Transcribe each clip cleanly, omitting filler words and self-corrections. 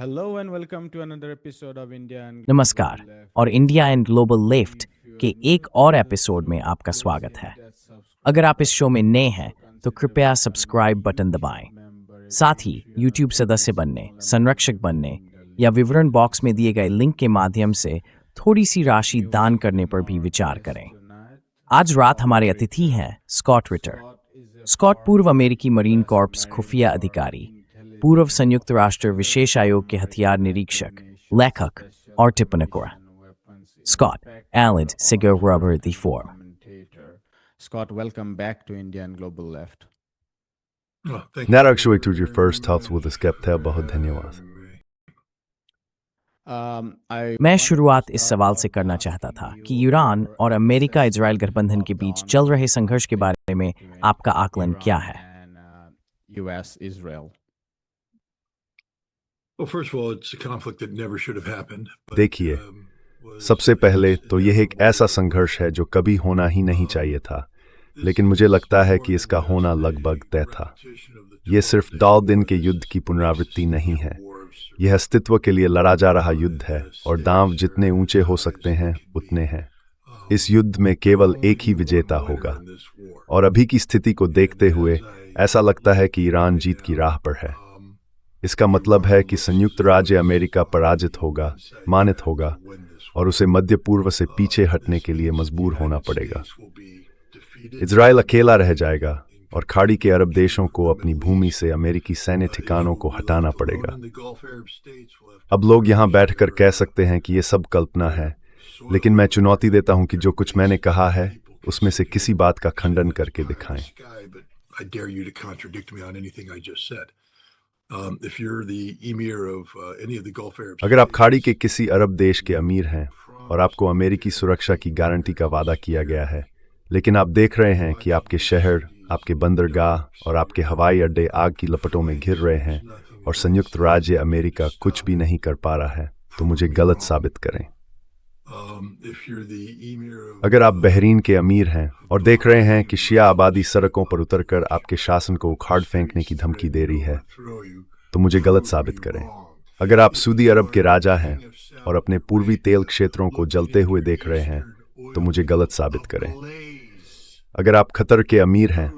Hello and welcome to another episode of India and Global नमस्कार Left. और India and global left के एक और एपिसोड में आपका स्वागत है। अगर आप इस शो में नए हैं तो कृपया सब्सक्राइब बटन दबाएं। साथ ही YouTube सदस्य बनने, संरक्षक बनने या विवरण बॉक्स में दिए गए लिंक के माध्यम से थोड़ी सी राशि दान करने पर भी विचार करें। आज रात हमारे अतिथि हैं स्कॉट रिटर। स्कॉट पूर्व अमेरिकी मरीन कॉर्प्स खुफिया अधिकारी, पूर्व संयुक्त राष्ट्र विशेष आयोग के हथियार निरीक्षक, लेखक और टिप्पणीकार। Scott Allen Seger-Rubber IV. Scott, welcome back to India and Global Left. Narakshwik to your first talks with the Skepta बहुत धन्यवाद। मैं शुरुआत इस सवाल से करना चाहता था कि ईरान और अमेरिका इजराइल गठबंधन के बीच चल रहे संघर्ष के बारे में आपका आकलन क्या है? US Israel. Well, first of all, it's a conflict that never should have happened. देखिए, सबसे पहले तो यह एक ऐसा संघर्ष है जो कभी होना ही नहीं चाहिए था, लेकिन मुझे लगता है कि इसका होना लगभग तय था। यह सिर्फ 2 दिन के युद्ध की पुनरावृत्ति नहीं है, यह अस्तित्व के लिए लड़ा जा रहा युद्ध है और दांव जितने ऊंचे हो सकते हैं उतने हैं। इस युद्ध में केवल एक ही विजेता होगा और अभी की स्थिति को देखते हुए ऐसा लगता है कि ईरान जीत की राह पर है। इसका मतलब है कि संयुक्त राज्य अमेरिका पराजित होगा, मानित होगा और उसे मध्य पूर्व से पीछे हटने के लिए मजबूर होना पड़ेगा। इजराइल अकेला रह जाएगा और खाड़ी के अरब देशों को अपनी भूमि से अमेरिकी सैन्य ठिकानों को हटाना पड़ेगा। अब लोग यहाँ बैठकर कह सकते हैं कि ये सब कल्पना है, लेकिन मैं चुनौती देता हूँ कि जो कुछ मैंने कहा है उसमें से किसी बात का खंडन करके दिखाएं। अगर आप खाड़ी के किसी अरब देश के अमीर हैं और आपको अमेरिकी सुरक्षा की गारंटी का वादा किया गया है, लेकिन आप देख रहे हैं कि आपके शहर, आपके बंदरगाह और आपके हवाई अड्डे आग की लपटों में घिर रहे हैं और संयुक्त राज्य अमेरिका कुछ भी नहीं कर पा रहा है, तो मुझे गलत साबित करें। अगर आप बहरीन के अमीर हैं और देख रहे हैं कि शिया आबादी सड़कों पर उतरकर आपके शासन को उखाड़ फेंकने की धमकी दे रही है, तो मुझे गलत साबित करें। अगर आप सऊदी अरब के राजा हैं और अपने पूर्वी तेल क्षेत्रों को जलते हुए देख रहे हैं, तो मुझे गलत साबित करें। अगर आप कतर के अमीर हैं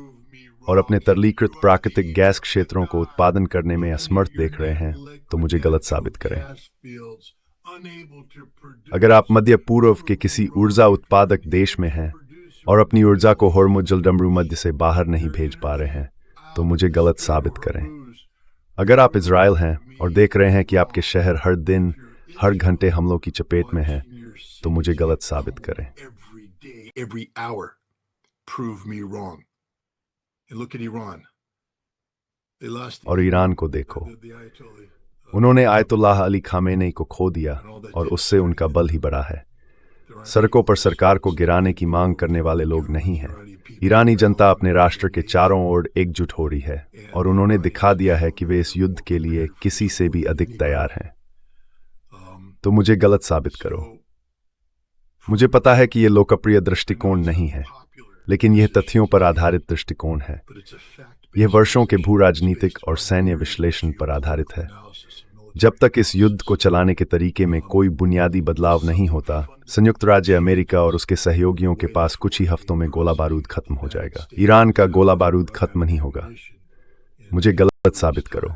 और अपने तरलीकृत प्राकृतिक गैस क्षेत्रों को उत्पादन करने में असमर्थ देख रहे हैं, तो मुझे गलत साबित करें। अगर आप मध्य पूर्व के किसी ऊर्जा उत्पादक देश में हैं और अपनी ऊर्जा को होर्मुज जलडमरू मध्य से बाहर नहीं भेज पा रहे हैं, तो मुझे गलत साबित करें। अगर आप इजराइल हैं और देख रहे हैं कि आपके शहर हर दिन, हर घंटे हमलों की चपेट में हैं, तो मुझे गलत साबित करें। और ईरान को देखो, उन्होंने आयतुल्लाह अली खामेनी को खो दिया और उससे उनका बल ही बढ़ा है। सड़कों पर सरकार को गिराने की मांग करने वाले लोग नहीं हैं। ईरानी जनता अपने राष्ट्र के चारों ओर एकजुट हो रही है और उन्होंने दिखा दिया है कि वे इस युद्ध के लिए किसी से भी अधिक तैयार हैं। तो मुझे गलत साबित करो। मुझे पता है कि यह लोकप्रिय दृष्टिकोण नहीं है, लेकिन यह तथ्यों पर आधारित दृष्टिकोण है। यह वर्षों के भू राजनीतिक और सैन्य विश्लेषण पर आधारित है। जब तक इस युद्ध को चलाने के तरीके में कोई बुनियादी बदलाव नहीं होता, संयुक्त राज्य अमेरिका और उसके सहयोगियों के पास कुछ ही हफ्तों में गोला बारूद खत्म हो जाएगा। ईरान का गोला बारूद खत्म नहीं होगा। मुझे गलत साबित करो।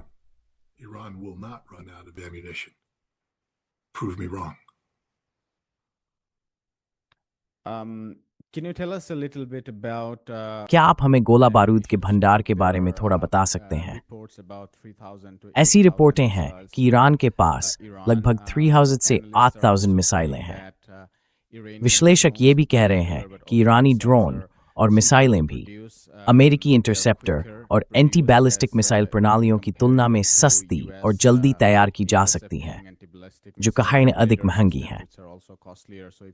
Can you tell us a little bit about क्या आप हमें गोला बारूद के भंडार के बारे में थोड़ा बता सकते हैं? ऐसी रिपोर्टें हैं कि ईरान के पास लगभग 3000 से 8000 मिसाइलें हैं। विश्लेषक ये भी कह रहे हैं कि ईरानी ड्रोन और मिसाइलें भी अमेरिकी इंटरसेप्टर और एंटी बैलिस्टिक मिसाइल प्रणालियों की तुलना में सस्ती और जल्दी तैयार की जा सकती हैं, जो कहीं अधिक महंगी हैं।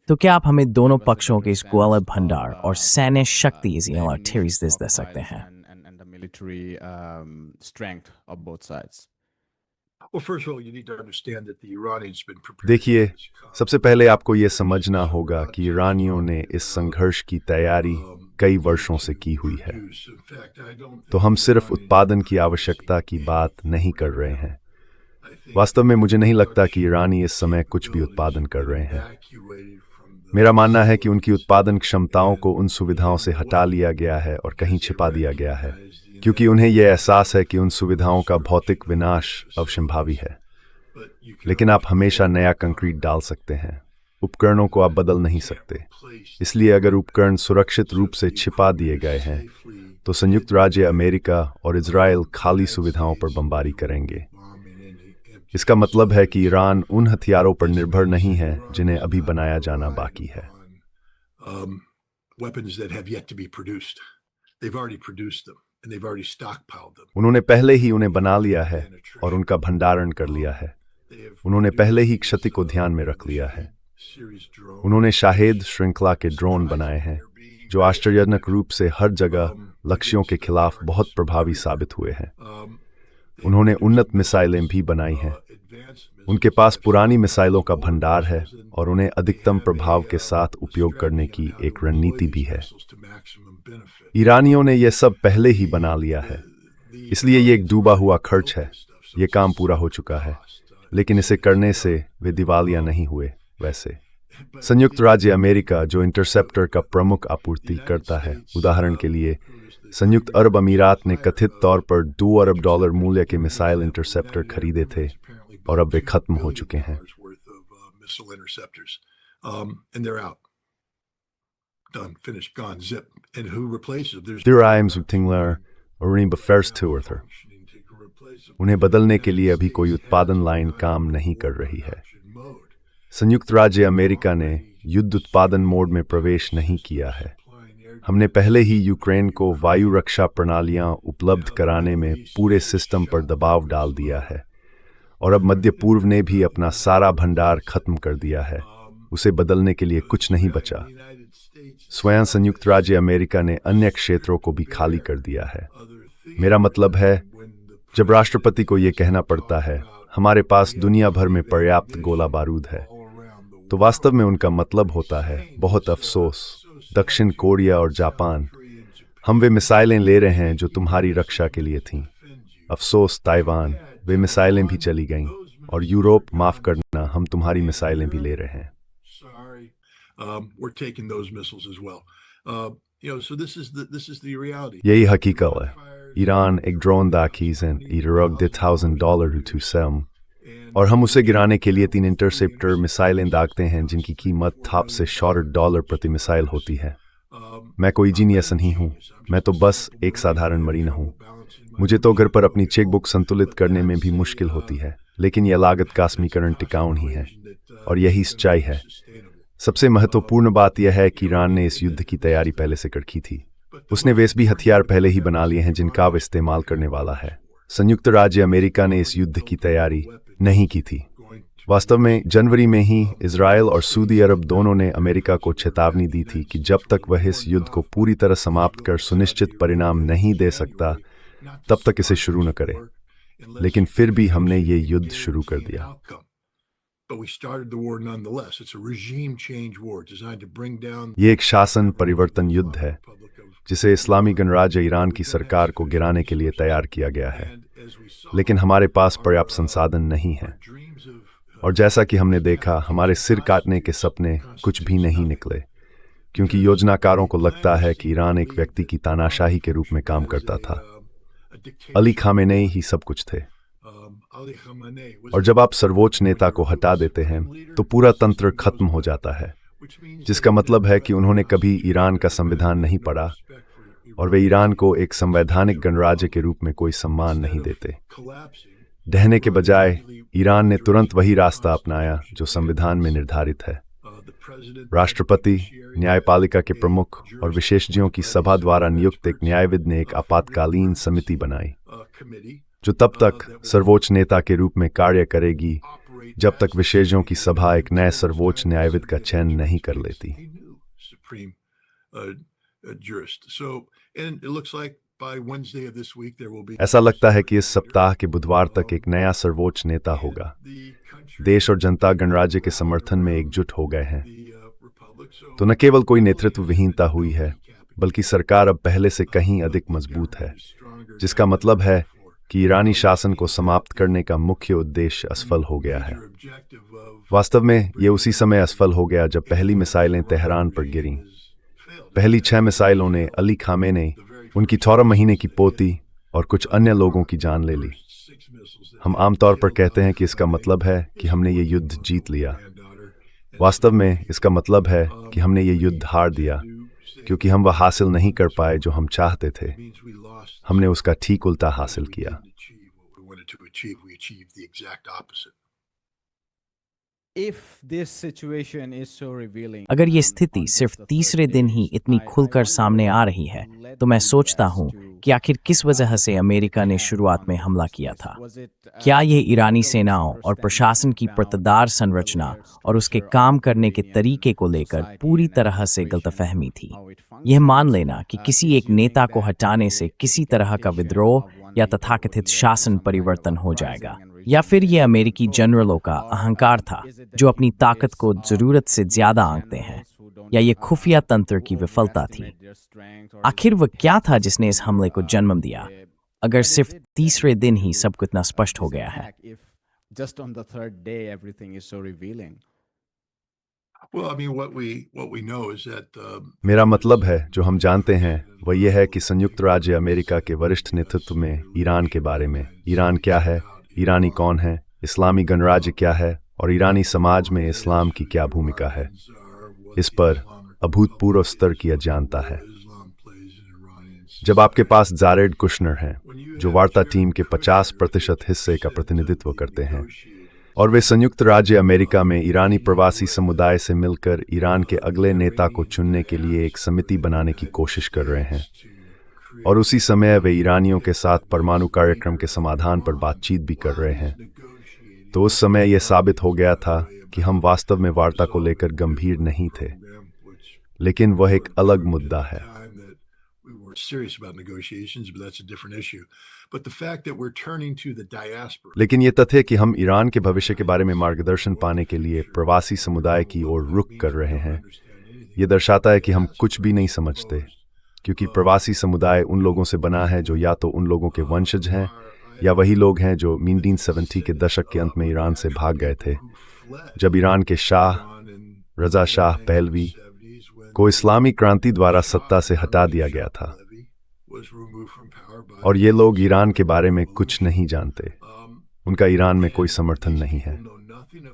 तो क्या आप हमें दोनों पक्षों के इस गोला भंडार और सैन्य शक्ति दे सकते हैं? देखिए, सबसे पहले आपको ये समझना होगा कि ईरानियों ने इस संघर्ष की तैयारी कई वर्षों से की हुई है। तो हम सिर्फ उत्पादन की आवश्यकता की बात नहीं कर रहे हैं। वास्तव में मुझे नहीं लगता कि ईरानी इस समय कुछ भी उत्पादन कर रहे हैं। मेरा मानना है कि उनकी उत्पादन क्षमताओं को उन सुविधाओं से हटा लिया गया है और कहीं छिपा दिया गया है, क्योंकि उन्हें यह एहसास है कि उन सुविधाओं का भौतिक विनाश अवश्यंभावी है। लेकिन आप हमेशा नया कंक्रीट डाल सकते हैं, उपकरणों को आप बदल नहीं सकते। इसलिए अगर उपकरण सुरक्षित रूप से छिपा दिए गए हैं तो संयुक्त राज्य अमेरिका और इजराइल खाली सुविधाओं पर बमबारी करेंगे। इसका मतलब है कि ईरान उन हथियारों पर निर्भर नहीं है जिन्हें अभी बनाया जाना बाकी है। उन्होंने पहले ही उन्हें बना लिया है और उनका भंडारण कर लिया है। उन्होंने पहले ही क्षति को ध्यान में रख लिया है। उन्होंने शाहेद श्रृंखला के ड्रोन बनाए हैं जो आश्चर्यजनक रूप से हर जगह लक्ष्यों के खिलाफ बहुत प्रभावी साबित हुए हैं। उन्होंने उन्नत मिसाइलें भी बनाई हैं। उनके पास पुरानी मिसाइलों का भंडार है और उन्हें अधिकतम प्रभाव के साथ उपयोग करने की एक रणनीति भी है। ईरानियों ने यह सब पहले ही बना लिया है, इसलिए ये एक डूबा हुआ खर्च है। ये काम पूरा हो चुका है, लेकिन इसे करने से वे दिवालिया नहीं हुए। वैसे संयुक्त राज्य अमेरिका जो इंटरसेप्टर का प्रमुख आपूर्ति करता है, उदाहरण के लिए संयुक्त अरब अमीरात ने कथित तौर पर $2 अरब मूल्य के मिसाइल इंटरसेप्टर खरीदे थे और अब वे खत्म हो चुके हैं। उन्हें बदलने के लिए अभी कोई उत्पादन लाइन काम नहीं कर रही है। संयुक्त राज्य अमेरिका ने युद्ध उत्पादन मोड में प्रवेश नहीं किया है। हमने पहले ही यूक्रेन को वायु रक्षा प्रणालियां उपलब्ध कराने में पूरे सिस्टम पर दबाव डाल दिया है और अब मध्य पूर्व ने भी अपना सारा भंडार खत्म कर दिया है। उसे बदलने के लिए कुछ नहीं बचा। स्वयं संयुक्त राज्य अमेरिका ने अन्य क्षेत्रों को भी खाली कर दिया है। मेरा मतलब है, जब राष्ट्रपति को यह कहना पड़ता है हमारे पास दुनिया भर में पर्याप्त गोला बारूद है, तो वास्तव में उनका मतलब होता है बहुत अफसोस दक्षिण कोरिया और जापान, हम वे मिसाइलें ले रहे हैं जो तुम्हारी रक्षा के लिए थीं। अफसोस ताइवान, वे मिसाइलें भी चली गईं। और यूरोप, माफ करना, हम तुम्हारी मिसाइलें भी ले रहे हैं। यही हकीकत है। ईरान एक ड्रोन दाखीज़ें ईराक $10,000 to sell और हम उसे गिराने के लिए 3 इंटरसेप्टर मिसाइलें दागते हैं जिनकी कीमत थाप से $100 प्रति मिसाइल होती है। मैं कोई जीनियस नहीं हूँ, मैं तो बस एक साधारण मरीन हूँ। मुझे तो घर पर अपनी चेकबुक संतुलित करने में भी मुश्किल होती है, लेकिन यह लागत का समीकरण टिकाऊ नहीं है और यही सच्चाई है। सबसे महत्वपूर्ण बात यह है कि ईरान ने इस युद्ध की तैयारी पहले से कर की थी। उसने वैसे भी हथियार पहले ही बना लिए हैं जिनका वह इस्तेमाल करने वाला है। संयुक्त राज्य अमेरिका ने इस युद्ध की तैयारी नहीं की थी। वास्तव में जनवरी में ही इजराइल और सऊदी अरब दोनों ने अमेरिका को चेतावनी दी थी कि जब तक वह इस युद्ध को पूरी तरह समाप्त कर सुनिश्चित परिणाम नहीं दे सकता, तब तक इसे शुरू न करे। लेकिन फिर भी हमने ये युद्ध शुरू कर दिया। ये एक शासन परिवर्तन युद्ध है जिसे इस्लामी गणराज्य ईरान की सरकार को गिराने के लिए तैयार किया गया है, लेकिन हमारे पास पर्याप्त संसाधन नहीं है। और जैसा कि हमने देखा, हमारे सिर काटने के सपने कुछ भी नहीं निकले, क्योंकि योजनाकारों को लगता है कि ईरान एक व्यक्ति की तानाशाही के रूप में काम करता था। अली खामेनेई ही सब कुछ थे। और जब आप सर्वोच्च नेता को हटा देते हैं तो पूरा तंत्र खत्म हो जाता है, जिसका मतलब है कि उन्होंने कभी ईरान का संविधान नहीं पढ़ा और वे ईरान को एक संवैधानिक गणराज्य के रूप में कोई सम्मान नहीं देते। ढहने के बजाय ईरान ने तुरंत वही रास्ता अपनाया जो संविधान में निर्धारित है। राष्ट्रपति, न्यायपालिका के प्रमुख और विशेषज्ञों की सभा द्वारा नियुक्त एक न्यायविद ने एक आपातकालीन समिति बनाई जो तब तक सर्वोच्च नेता के रूप में कार्य करेगी जब तक विशेषज्ञों की सभा एक नए सर्वोच्च न्यायविद का चयन नहीं कर लेती। ऐसा लगता है कि इस सप्ताह के बुधवार तक एक नया सर्वोच्च नेता होगा। देश और जनता गणराज्य के समर्थन में एकजुट हो गए हैं। तो न केवल कोई नेतृत्व विहीनता हुई है, बल्कि सरकार अब पहले से कहीं अधिक मजबूत है, जिसका मतलब है कि ईरानी शासन को समाप्त करने का मुख्य उद्देश्य असफल हो गया है। वास्तव में ये उसी समय असफल हो गया जब पहली मिसाइलें तेहरान पर गिरीं। पहली 6 मिसाइलों ने अली खामेनी, उनकी 18 महीने की पोती और कुछ अन्य लोगों की जान ले ली। हम आमतौर पर कहते हैं कि इसका मतलब है कि हमने ये युद्ध जीत लिया। वास्तव में इसका मतलब है कि हमने ये युद्ध हार दिया, क्योंकि हम वह हासिल नहीं कर पाए जो हम चाहते थे। हमने उसका ठीक उल्टा हासिल किया। अगर ये स्थिति सिर्फ तीसरे दिन ही इतनी खुलकर सामने आ रही है, तो मैं सोचता हूँ कि आखिर किस वजह से अमेरिका ने शुरुआत में हमला किया था। क्या यह ईरानी सेनाओं और प्रशासन की पत्तेदार संरचना और उसके काम करने के तरीके को लेकर पूरी तरह से गलतफहमी थी? यह मान लेना कि किसी एक नेता को हटाने से किसी तरह का विद्रोह या तथाकथित शासन परिवर्तन हो जाएगा, या फिर ये अमेरिकी जनरलों का अहंकार था जो अपनी ताकत को जरूरत से ज्यादा आंकते हैं, या ये खुफिया तंत्र की विफलता थी? आखिर वह क्या था जिसने इस हमले को जन्म दिया, अगर सिर्फ तीसरे दिन ही सब कुछ इतना स्पष्ट हो गया है? मेरा मतलब है, जो हम जानते हैं वह यह है कि संयुक्त राज्य अमेरिका के वरिष्ठ नेतृत्व में ईरान के बारे में, ईरान क्या है, ईरानी कौन है, इस्लामी गणराज्य क्या है और ईरानी समाज में इस्लाम की क्या भूमिका है, इस पर अभूतपूर्व स्तर की अज्ञानता है। जब आपके पास जारेड कुशनर हैं, जो वार्ता टीम के 50% हिस्से का प्रतिनिधित्व करते हैं, और वे संयुक्त राज्य अमेरिका में ईरानी प्रवासी समुदाय से मिलकर ईरान के अगले नेता को चुनने के लिए एक समिति बनाने की कोशिश कर रहे हैं, और उसी समय वे ईरानियों के साथ परमाणु कार्यक्रम के समाधान पर बातचीत भी कर रहे हैं, तो उस समय यह साबित हो गया था कि हम वास्तव में वार्ता को लेकर गंभीर नहीं थे। लेकिन वह एक अलग मुद्दा है। लेकिन ये तथ्य कि हम ईरान के भविष्य के बारे में मार्गदर्शन पाने के लिए प्रवासी समुदाय की ओर रुख कर रहे हैं, ये दर्शाता है कि हम कुछ भी नहीं समझते, क्योंकि प्रवासी समुदाय उन लोगों से बना है जो या तो उन लोगों के वंशज हैं या वही लोग हैं जो 1970 के दशक के अंत में ईरान से भाग गए थे, जब ईरान के शाह रजा शाह पहलवी को इस्लामी क्रांति द्वारा सत्ता से हटा दिया गया था। और ये लोग ईरान के बारे में कुछ नहीं जानते, उनका ईरान में कोई समर्थन नहीं है,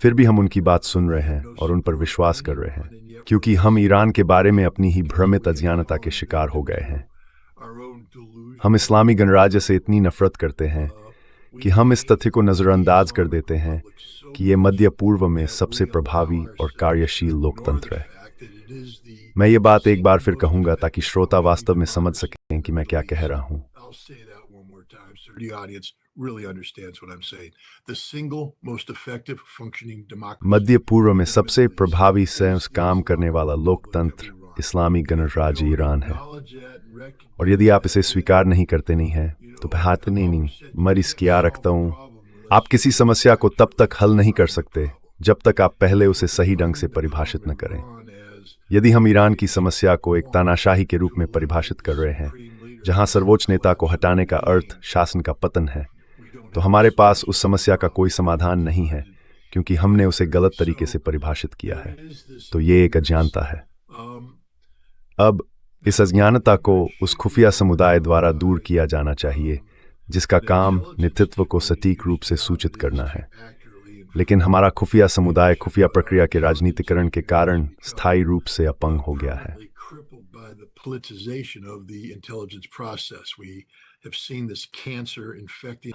फिर भी हम उनकी बात सुन रहे हैं और उन पर विश्वास कर रहे हैं, क्योंकि हम ईरान के बारे में अपनी ही भ्रमित अज्ञानता के शिकार हो गए हैं। हम इस्लामी गणराज्य से इतनी नफरत करते हैं कि हम इस तथ्य को नजरअंदाज कर देते हैं कि ये मध्य पूर्व में सबसे प्रभावी और कार्यशील लोकतंत्र है। मैं ये बात एक बार फिर कहूंगा ताकि श्रोता वास्तव में समझ सकें कि मैं क्या कह रहा हूं। मध्य पूर्व में सबसे प्रभावी से काम करने वाला लोकतंत्र इस्लामी गणराज्य ईरान है, और यदि आप इसे स्वीकार नहीं करते नहीं हैं तो बहाते नहीं मरीज किया रखता हूं। आप किसी समस्या को तब तक हल नहीं कर सकते जब तक आप पहले उसे सही ढंग से परिभाषित न करें। यदि हम ईरान की समस्या को एक तानाशाही के रूप में परिभाषित कर रहे हैं, जहां सर्वोच्च नेता को हटाने का अर्थ शासन का पतन है, तो हमारे पास उस समस्या का कोई समाधान नहीं है, क्योंकि हमने उसे गलत तरीके से परिभाषित किया है। तो ये एक अज्ञानता है। अब इस अज्ञानता को उस खुफिया समुदाय द्वारा दूर किया जाना चाहिए जिसका काम नेतृत्व को सटीक रूप से सूचित करना है। लेकिन हमारा खुफिया समुदाय खुफिया प्रक्रिया के राजनीतिकरण के कारण स्थायी रूप से अपंग हो गया है।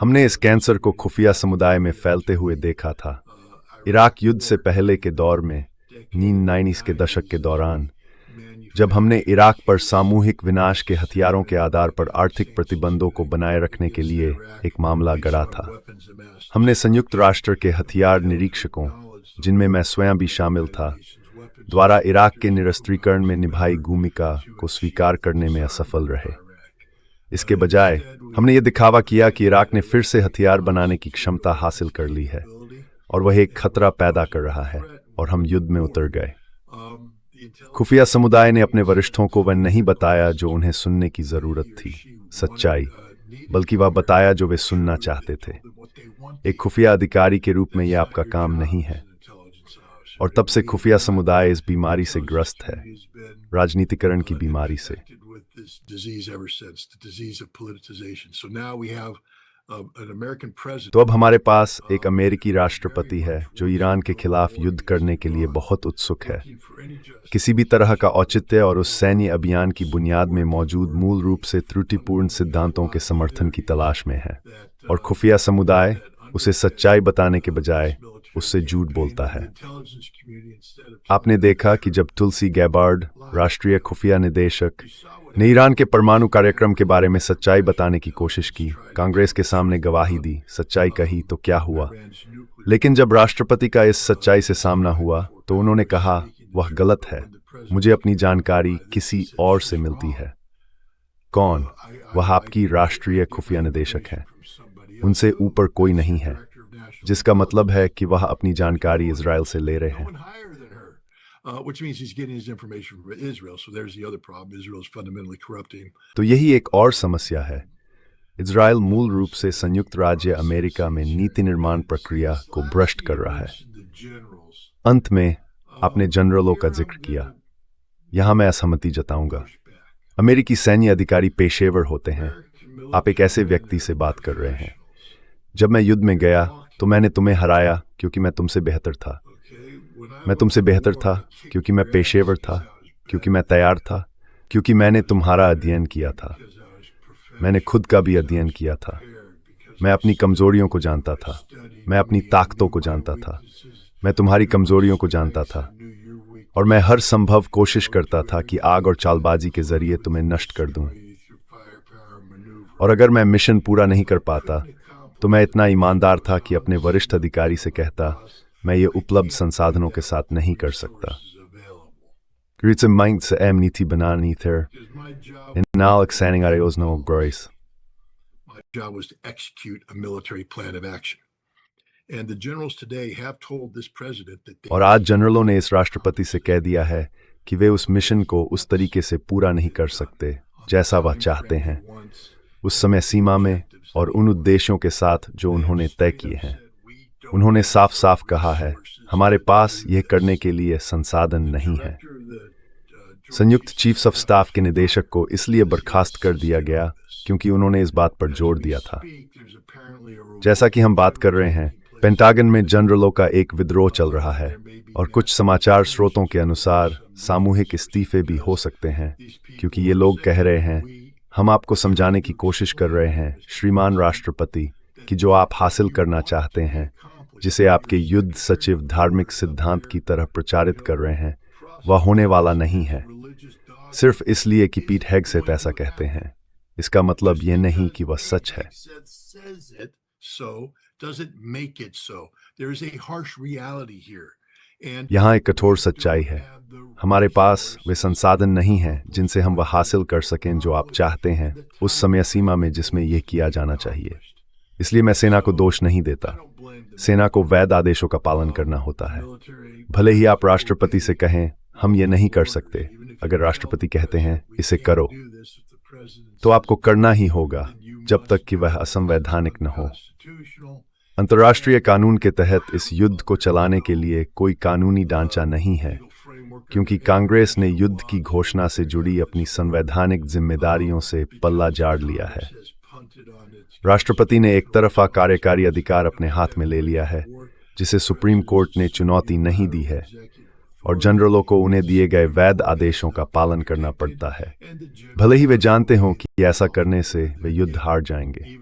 हमने इस कैंसर को खुफिया समुदाय में फैलते हुए देखा था। इराक युद्ध से पहले के दौर में 1990s के दशक के दौरान, जब हमने इराक पर सामूहिक विनाश के हथियारों के आधार पर आर्थिक प्रतिबंधों को बनाए रखने के लिए एक मामला गढ़ा था। हमने संयुक्त राष्ट्र के हथियार निरीक्षकों, जिनमें मैं स्वयं भी शामिल था, द्वारा इराक के निरस्त्रीकरण में निभाई भूमिका को स्वीकार करने में असफल रहे। इसके बजाय हमने ये दिखावा किया कि इराक ने फिर से हथियार बनाने की क्षमता हासिल कर ली है और वह एक खतरा पैदा कर रहा है, और हम युद्ध में उतर गए। खुफिया समुदाय ने अपने वरिष्ठों को वह नहीं बताया जो उन्हें सुनने की जरूरत थी, सच्चाई, बल्कि वह बताया जो वे सुनना चाहते थे। एक खुफिया अधिकारी के रूप में यह आपका काम नहीं है। और तब से खुफिया समुदाय इस बीमारी से ग्रस्त है, राजनीतिकरण की बीमारी से। तो अब हमारे पास एक अमेरिकी राष्ट्रपति है जो ईरान के खिलाफ युद्ध करने के लिए बहुत उत्सुक है, किसी भी तरह का औचित्य और उस सैन्य अभियान की बुनियाद में मौजूद मूल रूप से त्रुटिपूर्ण सिद्धांतों के समर्थन की तलाश में है। और खुफिया समुदाय उसे सच्चाई बताने के बजाय उससे झूठ बोलता है। आपने देखा कि जब तुलसी गैबार्ड, राष्ट्रीय खुफिया निदेशक, ने ईरान के परमाणु कार्यक्रम के बारे में सच्चाई बताने की कोशिश की, कांग्रेस के सामने गवाही दी, सच्चाई कही, तो क्या हुआ? लेकिन जब राष्ट्रपति का इस सच्चाई से सामना हुआ तो उन्होंने कहा वह गलत है, मुझे अपनी जानकारी किसी और से मिलती है। कौन? वह आपकी राष्ट्रीय खुफिया निदेशक है, उनसे ऊपर कोई नहीं है, जिसका मतलब है कि वह अपनी जानकारी इजराइल से ले रहे हैं। Which means he's getting his information from Israel. So there's the other problem. Israel is fundamentally corrupting. तो यही एक और समस्या है। इजराइल मूल रूप से संयुक्त राज्य अमेरिका में नीति निर्माण प्रक्रिया को भ्रष्ट कर रहा है। अंत में आपने जनरलों का जिक्र किया, यहां मैं असहमति जताऊंगा। अमेरिकी सैन्य अधिकारी पेशेवर होते हैं। आप एक ऐसे व्यक्ति से बात कर रहे हैं। जब मैं युद्ध में गया तो मैंने तुम्हें हराया क्योंकि मैं तुमसे बेहतर था। मैं तुमसे बेहतर था क्योंकि मैं पेशेवर था, क्योंकि मैं तैयार था, क्योंकि मैंने तुम्हारा अध्ययन किया था। मैंने खुद का भी अध्ययन किया था। मैं अपनी कमजोरियों को जानता था, मैं अपनी ताकतों को जानता था, मैं तुम्हारी कमजोरियों को जानता था, और मैं हर संभव कोशिश करता था कि आग और चालबाजी के जरिए तुम्हें नष्ट कर दूं। और अगर मैं मिशन पूरा नहीं कर पाता तो मैं इतना ईमानदार था कि अपने वरिष्ठ अधिकारी से कहता, मैं ये उपलब्ध संसाधनों के साथ नहीं कर सकता। नीति बनानी थी, My job was to execute a military plan of action. And the generals today have told this president that they और आज जनरलों ने इस राष्ट्रपति से कह दिया है कि वे उस मिशन को उस तरीके से पूरा नहीं कर सकते जैसा वह चाहते हैं, उस समय सीमा में और उन उद्देश्यों के साथ जो उन्होंने तय किए हैं। उन्होंने साफ साफ कहा है, हमारे पास यह करने के लिए संसाधन नहीं है। संयुक्त चीफ्स ऑफ स्टाफ के निदेशक को इसलिए बर्खास्त कर दिया गया क्योंकि उन्होंने इस बात पर जोर दिया था। जैसा कि हम बात कर रहे हैं, पेंटागन में जनरलों का एक विद्रोह चल रहा है और कुछ समाचार स्रोतों के अनुसार सामूहिक इस्तीफे भी हो सकते हैं, क्योंकि ये लोग कह रहे हैं, हम आपको समझाने की कोशिश कर रहे हैं श्रीमान राष्ट्रपति कि जो आप हासिल करना चाहते हैं, जिसे आपके युद्ध सचिव धार्मिक सिद्धांत की तरह प्रचारित कर रहे हैं, वह होने वाला नहीं है। सिर्फ इसलिए कि पीट हेग्सेथ ऐसा कहते हैं, इसका मतलब यह नहीं कि वह सच है। यहाँ एक कठोर सच्चाई है, हमारे पास वे संसाधन नहीं हैं जिनसे हम वह हासिल कर सकें जो आप चाहते हैं उस समय सीमा में जिसमें यह किया जाना चाहिए। इसलिए मैं सेना को दोष नहीं देता। सेना को वैध आदेशों का पालन करना होता है। भले ही आप राष्ट्रपति से कहें हम ये नहीं कर सकते, अगर राष्ट्रपति कहते हैं इसे करो तो आपको करना ही होगा जब तक कि वह असंवैधानिक न हो। अंतर्राष्ट्रीय कानून के तहत इस युद्ध को चलाने के लिए कोई कानूनी ढांचा नहीं है, क्योंकि कांग्रेस ने युद्ध की घोषणा से जुड़ी अपनी संवैधानिक जिम्मेदारियों से पल्ला झाड़ लिया है। राष्ट्रपति ने एक तरफा कार्यकारी अधिकार अपने हाथ में ले लिया है, जिसे सुप्रीम कोर्ट ने चुनौती नहीं दी है, और जनरलों को उन्हें दिए गए वैध आदेशों का पालन करना पड़ता है, भले ही वे जानते हों कि ऐसा करने से वे युद्ध हार जाएंगे।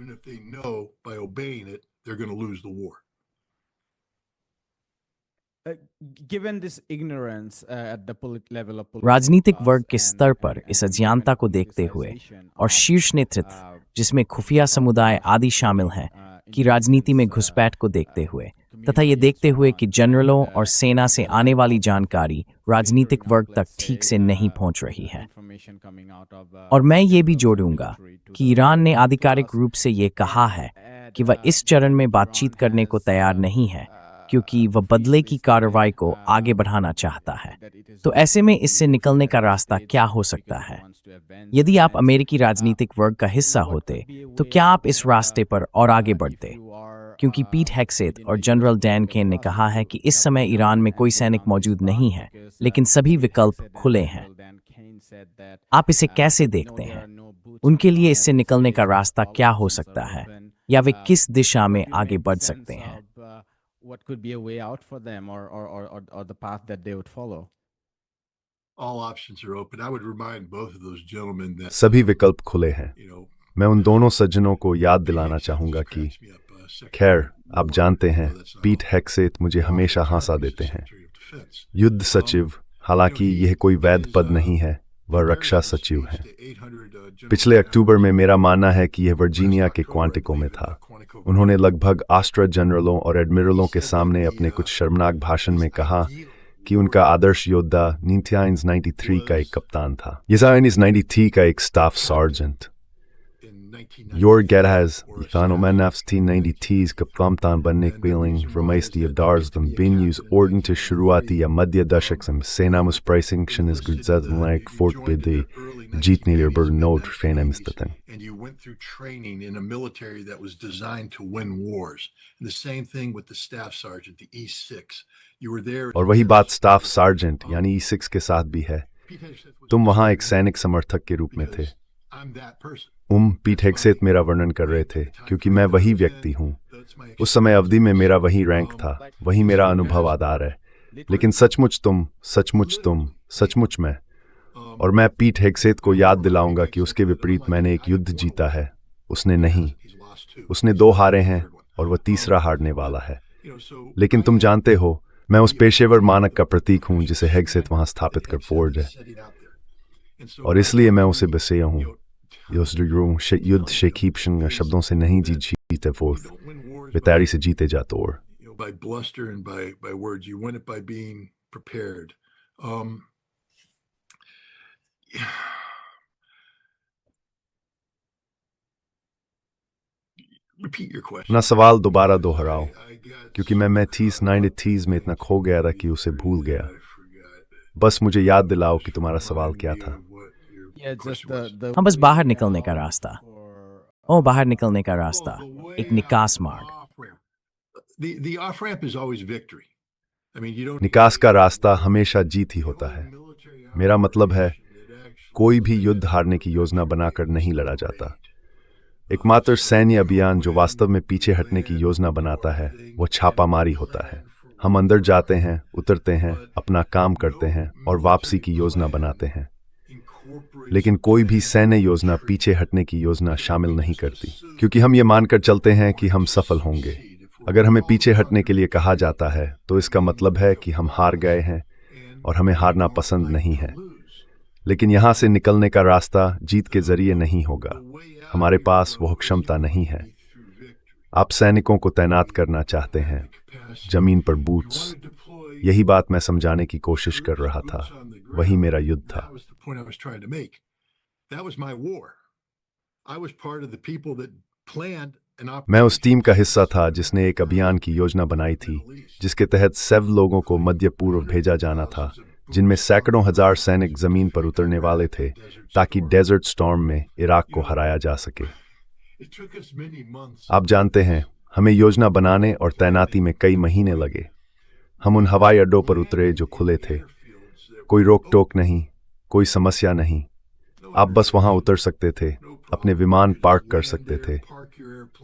राजनीतिक वर्ग के स्तर पर इस अज्ञानता को देखते हुए और शीर्ष नेतृत्व जिसमें खुफिया समुदाय आदि शामिल हैं कि राजनीति में घुसपैठ को देखते हुए तथा ये देखते हुए कि जनरलों और सेना से आने वाली जानकारी राजनीतिक वर्ग तक ठीक से नहीं पहुंच रही है। और मैं ये भी जोड़ूंगा कि ईरान ने आधिकारिक रूप से ये कहा है कि वह इस चरण में बातचीत करने को तैयार नहीं है, क्योंकि वह बदले की कार्रवाई को आगे बढ़ाना चाहता है। तो ऐसे में इससे निकलने का रास्ता क्या हो सकता है? यदि आप अमेरिकी राजनीतिक वर्ग का हिस्सा होते तो क्या आप इस रास्ते पर और आगे बढ़ते? क्योंकि पीट हेग्सेथ और जनरल डैन केन ने कहा है कि इस समय ईरान में कोई सैनिक मौजूद नहीं है, लेकिन सभी विकल्प खुले हैं। आप इसे कैसे देखते हैं? उनके लिए इससे निकलने का रास्ता क्या हो सकता है, या वे किस दिशा में आगे बढ़ सकते हैं? What could be a way out for them, or the path that they would follow? All options are open. I would remind both of those gentlemen that, सभी विकल्प खुले हैं। you know, मैं उन दोनों सज्जनों को याद दिलाना चाहूंगा कि खैर, आप जानते हैं, पीट हेग्सेथ मुझे हमेशा हंसा देते हैं। युद्ध सचिव, हालांकि यह कोई वैध पद नहीं है, वह रक्षा सचिव हैं। पिछले अक्टूबर में मेरा मानना है कि यह वर्जीनिया के क्वांटिको में था। उन्होंने लगभग 8 जनरलों और एडमिरलों के सामने अपने कुछ शर्मनाक भाषण में कहा कि उनका आदर्श योद्धा 1993 का एक कप्तान था। यह 1993 का एक staff sergeant. Your Gerhaz, Ithano Manafs 1990s kaptamtan bannik wheeling vermeisty of Dars than Binyus orden to Shuruati a Madhya Dashaksam Senamus pricing Shin is Gudzad like Fort Bidi Jeetni or Burden Note Fanamistatin. and you went through training in a military that was designed to win wars. And the same thing with the staff sergeant, the E6. You were there. और वही बात staff sergeant यानी E6 के साथ भी है। तुम वहां एक सैनिक समर्थक के रूप में थे। I'm that person. पीट हेग्सेथ मेरा वर्णन कर रहे थे क्योंकि मैं वही व्यक्ति हूँ। उस समय अवधि में मेरा वही रैंक था, वही मेरा अनुभव आधार है। लेकिन सचमुच तुम, सचमुच मैं। और मैं पीट हेग्सेथ को याद दिलाऊंगा कि उसके विपरीत मैंने एक युद्ध जीता है, उसने नहीं। उसने 2 हारे हैं और वह तीसरा हारने वाला है। लेकिन तुम जानते हो, मैं उस पेशेवर मानक का प्रतीक हूं जिसे हेग्सेथ वहां स्थापित कर फोर्ड है, और इसलिए मैं उसे बसेया हूं। युद्ध शेखीपशन शब्दों से नहीं जीते फोर्थ, वे तैयारी से जीते जाते और By bluster and by words. You win it by being prepared. Repeat your question. अपना सवाल दोबारा दोहराओ, क्योंकि मैं 90s में इतना खो गया था कि उसे भूल गया। बस मुझे याद दिलाओ कि तुम्हारा सवाल क्या था। हाँ, बस बाहर निकलने का रास्ता। बाहर निकलने का रास्ता, एक निकास मार्ग। The off ramp is always victory. I mean, you don't. निकास का रास्ता हमेशा जीत ही होता है। मेरा मतलब है, कोई भी युद्ध हारने की योजना बनाकर नहीं लड़ा जाता। एकमात्र सैन्य अभियान जो वास्तव में पीछे हटने की योजना बनाता है, वो छापामारी होता है। हम अंदर जाते हैं, उतरते हैं, अपना काम करते हैं और वापसी की योजना बनाते हैं। लेकिन कोई भी सैन्य योजना पीछे हटने की योजना शामिल नहीं करती, क्योंकि हम ये मानकर चलते हैं कि हम सफल होंगे। अगर हमें पीछे हटने के लिए कहा जाता है तो इसका मतलब है कि हम हार गए हैं और हमें हारना पसंद नहीं है। लेकिन यहाँ से निकलने का रास्ता जीत के जरिए नहीं होगा। हमारे पास वह क्षमता नहीं है। आप सैनिकों को तैनात करना चाहते हैं, जमीन पर बूट्स। यही बात मैं समझाने की कोशिश कर रहा था। वही मेरा युद्ध था। That was the point I was trying to make. That was my war. I was part of the people that planned an operation. मैं उस टीम का हिस्सा था जिसने एक अभियान की योजना बनाई थी, जिसके तहत 7 लोगों को मध्य पूर्व भेजा जाना था, जिनमें सैकड़ों हजार सैनिक जमीन पर उतरने वाले थे ताकि डेजर्ट स्टॉर्म में इराक को हराया जा सके। It took us many months. आप जानते हैं, हमें योजना बनाने और तैनाती में कई महीने लगे। हम उन हवाई अड्डों पर उतरे जो खुले थे। कोई रोक टोक नहीं, कोई समस्या नहीं। आप बस वहां उतर सकते थे, अपने विमान पार्क कर सकते थे,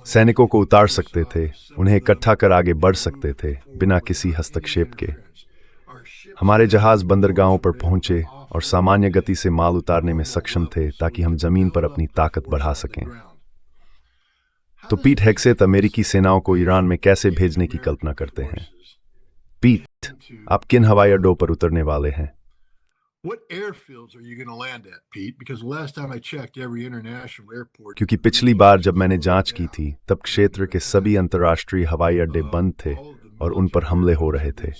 सैनिकों को उतार सकते थे, उन्हें इकट्ठा कर आगे बढ़ सकते थे बिना किसी हस्तक्षेप के। हमारे जहाज बंदरगाहों पर पहुंचे और सामान्य गति से माल उतारने में सक्षम थे ताकि हम जमीन पर अपनी ताकत बढ़ा सकें। तो पीट हेग्सेथ अमेरिकी सेनाओं को ईरान में कैसे भेजने की कल्पना करते हैं? पीट, आप किन हवाई अड्डों पर उतरने वाले हैं? What airfields are you going to land at, Pete? Because last time I checked, every international airport. क्योंकि पिछली बार जब मैंने जांच की थी, तब क्षेत्र के सभी अंतर्राष्ट्रीय हवाई अड्डे बंद थे और उन पर हमले हो रहे थे।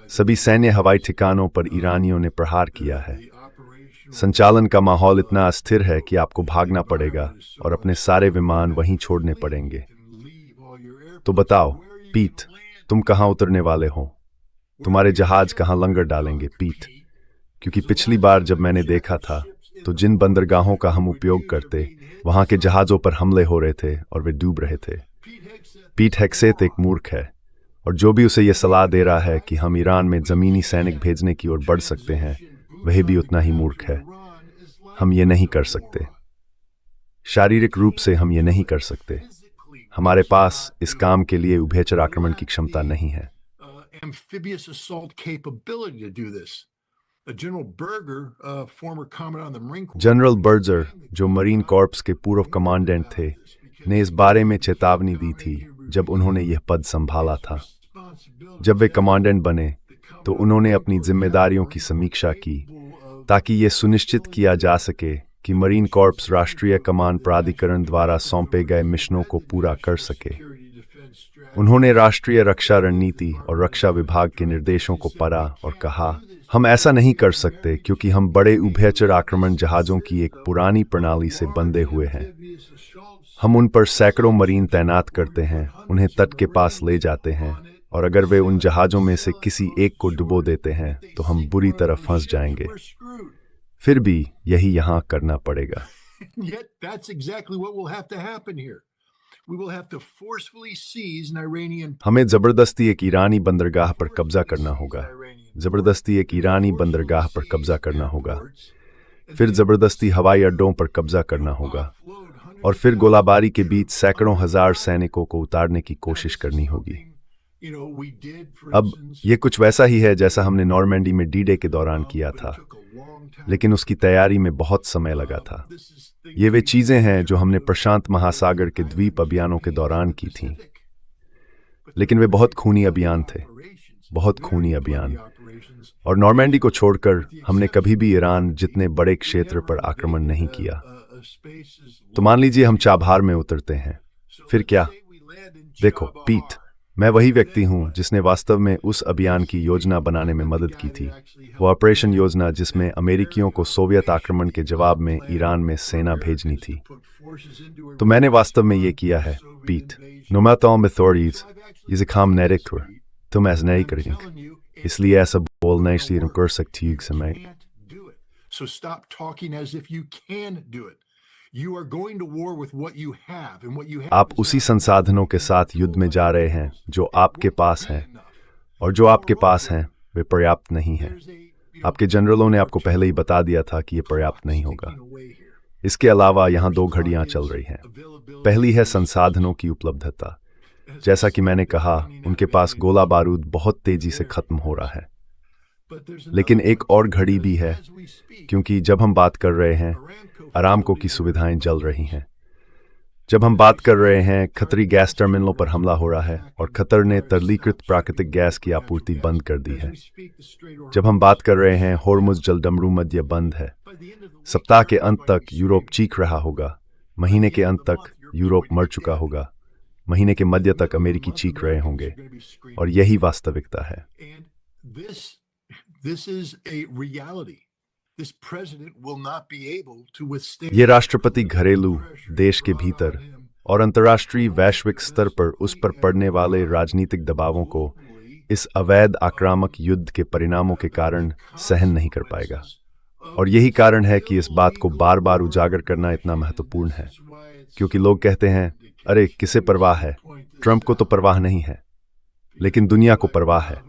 सभी सैन्य हवाई ठिकानों पर ईरानियों ने प्रहार किया है। संचालन का माहौल इतना अस्थिर है कि आपको भागना पड़ेगा और अपने सारे विमान वहीं छोड़ने पड़ेंगे। तो बताओ, पीट, तुम कहाँ उतरने वाले हो? तुम्हारे जहाज कहाँ लंगर डालेंगे? पीट। क्योंकि पिछली बार जब मैंने देखा था तो जिन बंदरगाहों का हम उपयोग करते वहां के जहाजों पर हमले हो रहे थे और वे डूब रहे थे। पीट हेग्सेथ एक मूर्ख है, और जो भी उसे यह सलाह दे रहा है कि हम ईरान में जमीनी सैनिक भेजने की ओर बढ़ सकते हैं, वह भी उतना ही मूर्ख है। हम ये नहीं कर सकते। शारीरिक रूप से हम ये नहीं कर सकते। हमारे पास इस काम के लिए उभयचर आक्रमण की क्षमता नहीं है। Amphibious assault capability to do this. General Berger, former commandant on the Marine Corps. General Berger, जो मरीन कॉर्प्स के पूर्व कमांडेंट थे, ने इस बारे में चेतावनी दी थी जब उन्होंने यह पद संभाला था। जब वे कमांडेंट बने तो उन्होंने अपनी जिम्मेदारियों की समीक्षा की ताकि यह सुनिश्चित किया जा सके कि मरीन कॉर्प्स राष्ट्रीय कमान प्राधिकरण द्वारा सौंपे गए मिशनों को पूरा कर सके। उन्होंने राष्ट्रीय रक्षा रणनीति और रक्षा विभाग के निर्देशों को पढ़ा और कहा, हम ऐसा नहीं कर सकते क्योंकि हम बड़े उभयचर आक्रमण जहाजों की एक पुरानी प्रणाली से बंधे हुए हैं। हम उन पर सैकड़ों मरीन तैनात करते हैं, उन्हें तट के पास ले जाते हैं, और अगर वे उन जहाजों में से किसी एक को डुबो देते हैं तो हम बुरी तरह फंस जाएंगे। फिर भी यही यहाँ करना पड़ेगा। Yet that's exactly what will have to happen here. We will have to forcefully seize an Iranian. हमें जबरदस्ती एक ईरानी बंदरगाह पर कब्जा करना होगा। जबरदस्ती एक ईरानी बंदरगाह पर कब्जा करना होगा। फिर जबरदस्ती हवाई अड्डों पर कब्जा करना होगा, और फिर गोलाबारी के बीच सैकड़ों हजार सैनिकों को उतारने की कोशिश करनी होगी। अब ये कुछ वैसा ही है जैसा हमने नॉर्मैंडी में डी-डे के दौरान किया था, लेकिन उसकी तैयारी में बहुत समय लगा था। ये वे चीजें हैं जो हमने प्रशांत महासागर के द्वीप अभियानों के दौरान की थीं, लेकिन वे बहुत खूनी अभियान थे, बहुत खूनी अभियान। और नॉर्मैंडी को छोड़कर हमने कभी भी ईरान जितने बड़े क्षेत्र पर आक्रमण नहीं किया। तो मान लीजिए हम चाबहार में उतरते हैं, फिर क्या? देखो पीट, मैं वही व्यक्ति हूं जिसने वास्तव में उस अभियान की योजना बनाने में मदद की थी, वो ऑपरेशन योजना जिसमें अमेरिकियों को सोवियत आक्रमण के जवाब में ईरान में सेना भेजनी थी। तो मैंने वास्तव में ये किया है। पीट, नोमातोम अथॉरिटीज ये काम नहीं कर, तुम ऐसा नहीं करेंगे, इसलिए ऐसा बोलना इसलिए कर सकती हूँ समय। So stop talking as if you can do it. You are going to war with what you have, and what you have. आप उसी संसाधनों के साथ युद्ध में जा रहे हैं जो आपके पास हैं, और जो आपके पास हैं वे पर्याप्त नहीं हैं। आपके जनरलों ने आपको पहले ही बता दिया था कि ये पर्याप्त नहीं होगा। इसके अलावा यहाँ दो घड़ियाँ चल रही हैं। पहली है संसाधनों की उपलब्धता। जैसा कि मैंने कहा, उनके पास गोला बारूद बहुत तेजी से खत्म हो रहा है। लेकिन एक और घड़ी भी है, क्योंकि जब हम बात कर रहे हैं अरामको की सुविधाएं जल रही हैं। जब हम बात कर रहे हैं खतरी गैस टर्मिनलों पर हमला हो रहा है, और खतर ने तरलीकृत प्राकृतिक गैस की आपूर्ति बंद कर दी है। जब हम बात कर रहे हैं होर्मुज जलडमरू मध्य बंद है। सप्ताह के अंत तक यूरोप चीख रहा होगा, महीने के अंत तक यूरोप मर चुका होगा, महीने के मध्य तक अमेरिकी चीख रहे होंगे, और यही वास्तविकता है। This is a reality. This president will not be able to withstand. ये राष्ट्रपति घरेलू, देश के भीतर और अंतर्राष्ट्रीय वैश्विक स्तर पर उस पर पड़ने वाले राजनीतिक दबावों को इस अवैध आक्रामक युद्ध के परिणामों के कारण सहन नहीं कर पाएगा। और यही कारण है कि इस बात को बार बार उजागर करना इतना महत्वपूर्ण है, क्योंकि लोग कहते हैं, अरे किसे परवाह है, ट्रंप को तो परवाह नहीं है, लेकिन दुनिया को परवाह है।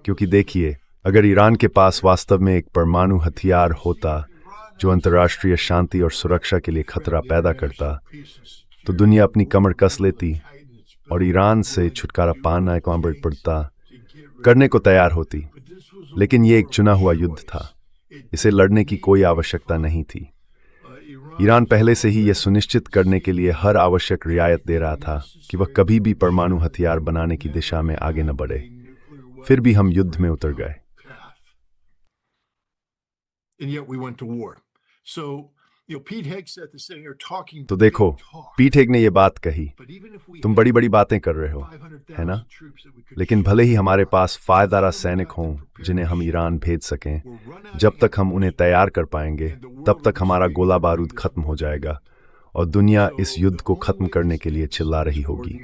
क्योंकि देखिए, अगर ईरान के पास वास्तव में एक परमाणु हथियार होता जो अंतर्राष्ट्रीय शांति और सुरक्षा के लिए खतरा पैदा करता, तो दुनिया अपनी कमर कस लेती और ईरान से छुटकारा पाना पड़ता करने को तैयार होती। लेकिन ये एक चुना हुआ युद्ध था, इसे लड़ने की कोई आवश्यकता नहीं थी। ईरान पहले से ही यह सुनिश्चित करने के लिए हर आवश्यक रियायत दे रहा था कि वह कभी भी परमाणु हथियार बनाने की दिशा में आगे न बढ़े। फिर भी हम युद्ध में उतर गए। And yet we went to war. So, Pete Hegseth is sitting here talking. तो देखो, पीट हेग ने ये बात कही, तुम बड़ी बड़ी बातें कर रहे हो, है ना? लेकिन भले ही हमारे पास फायदारा सैनिक हों जिन्हें हम ईरान भेज सकें, जब तक हम उन्हें तैयार कर पाएंगे तब तक हमारा गोला बारूद खत्म हो जाएगा, और दुनिया इस युद्ध को खत्म करने के लिए चिल्ला रही होगी।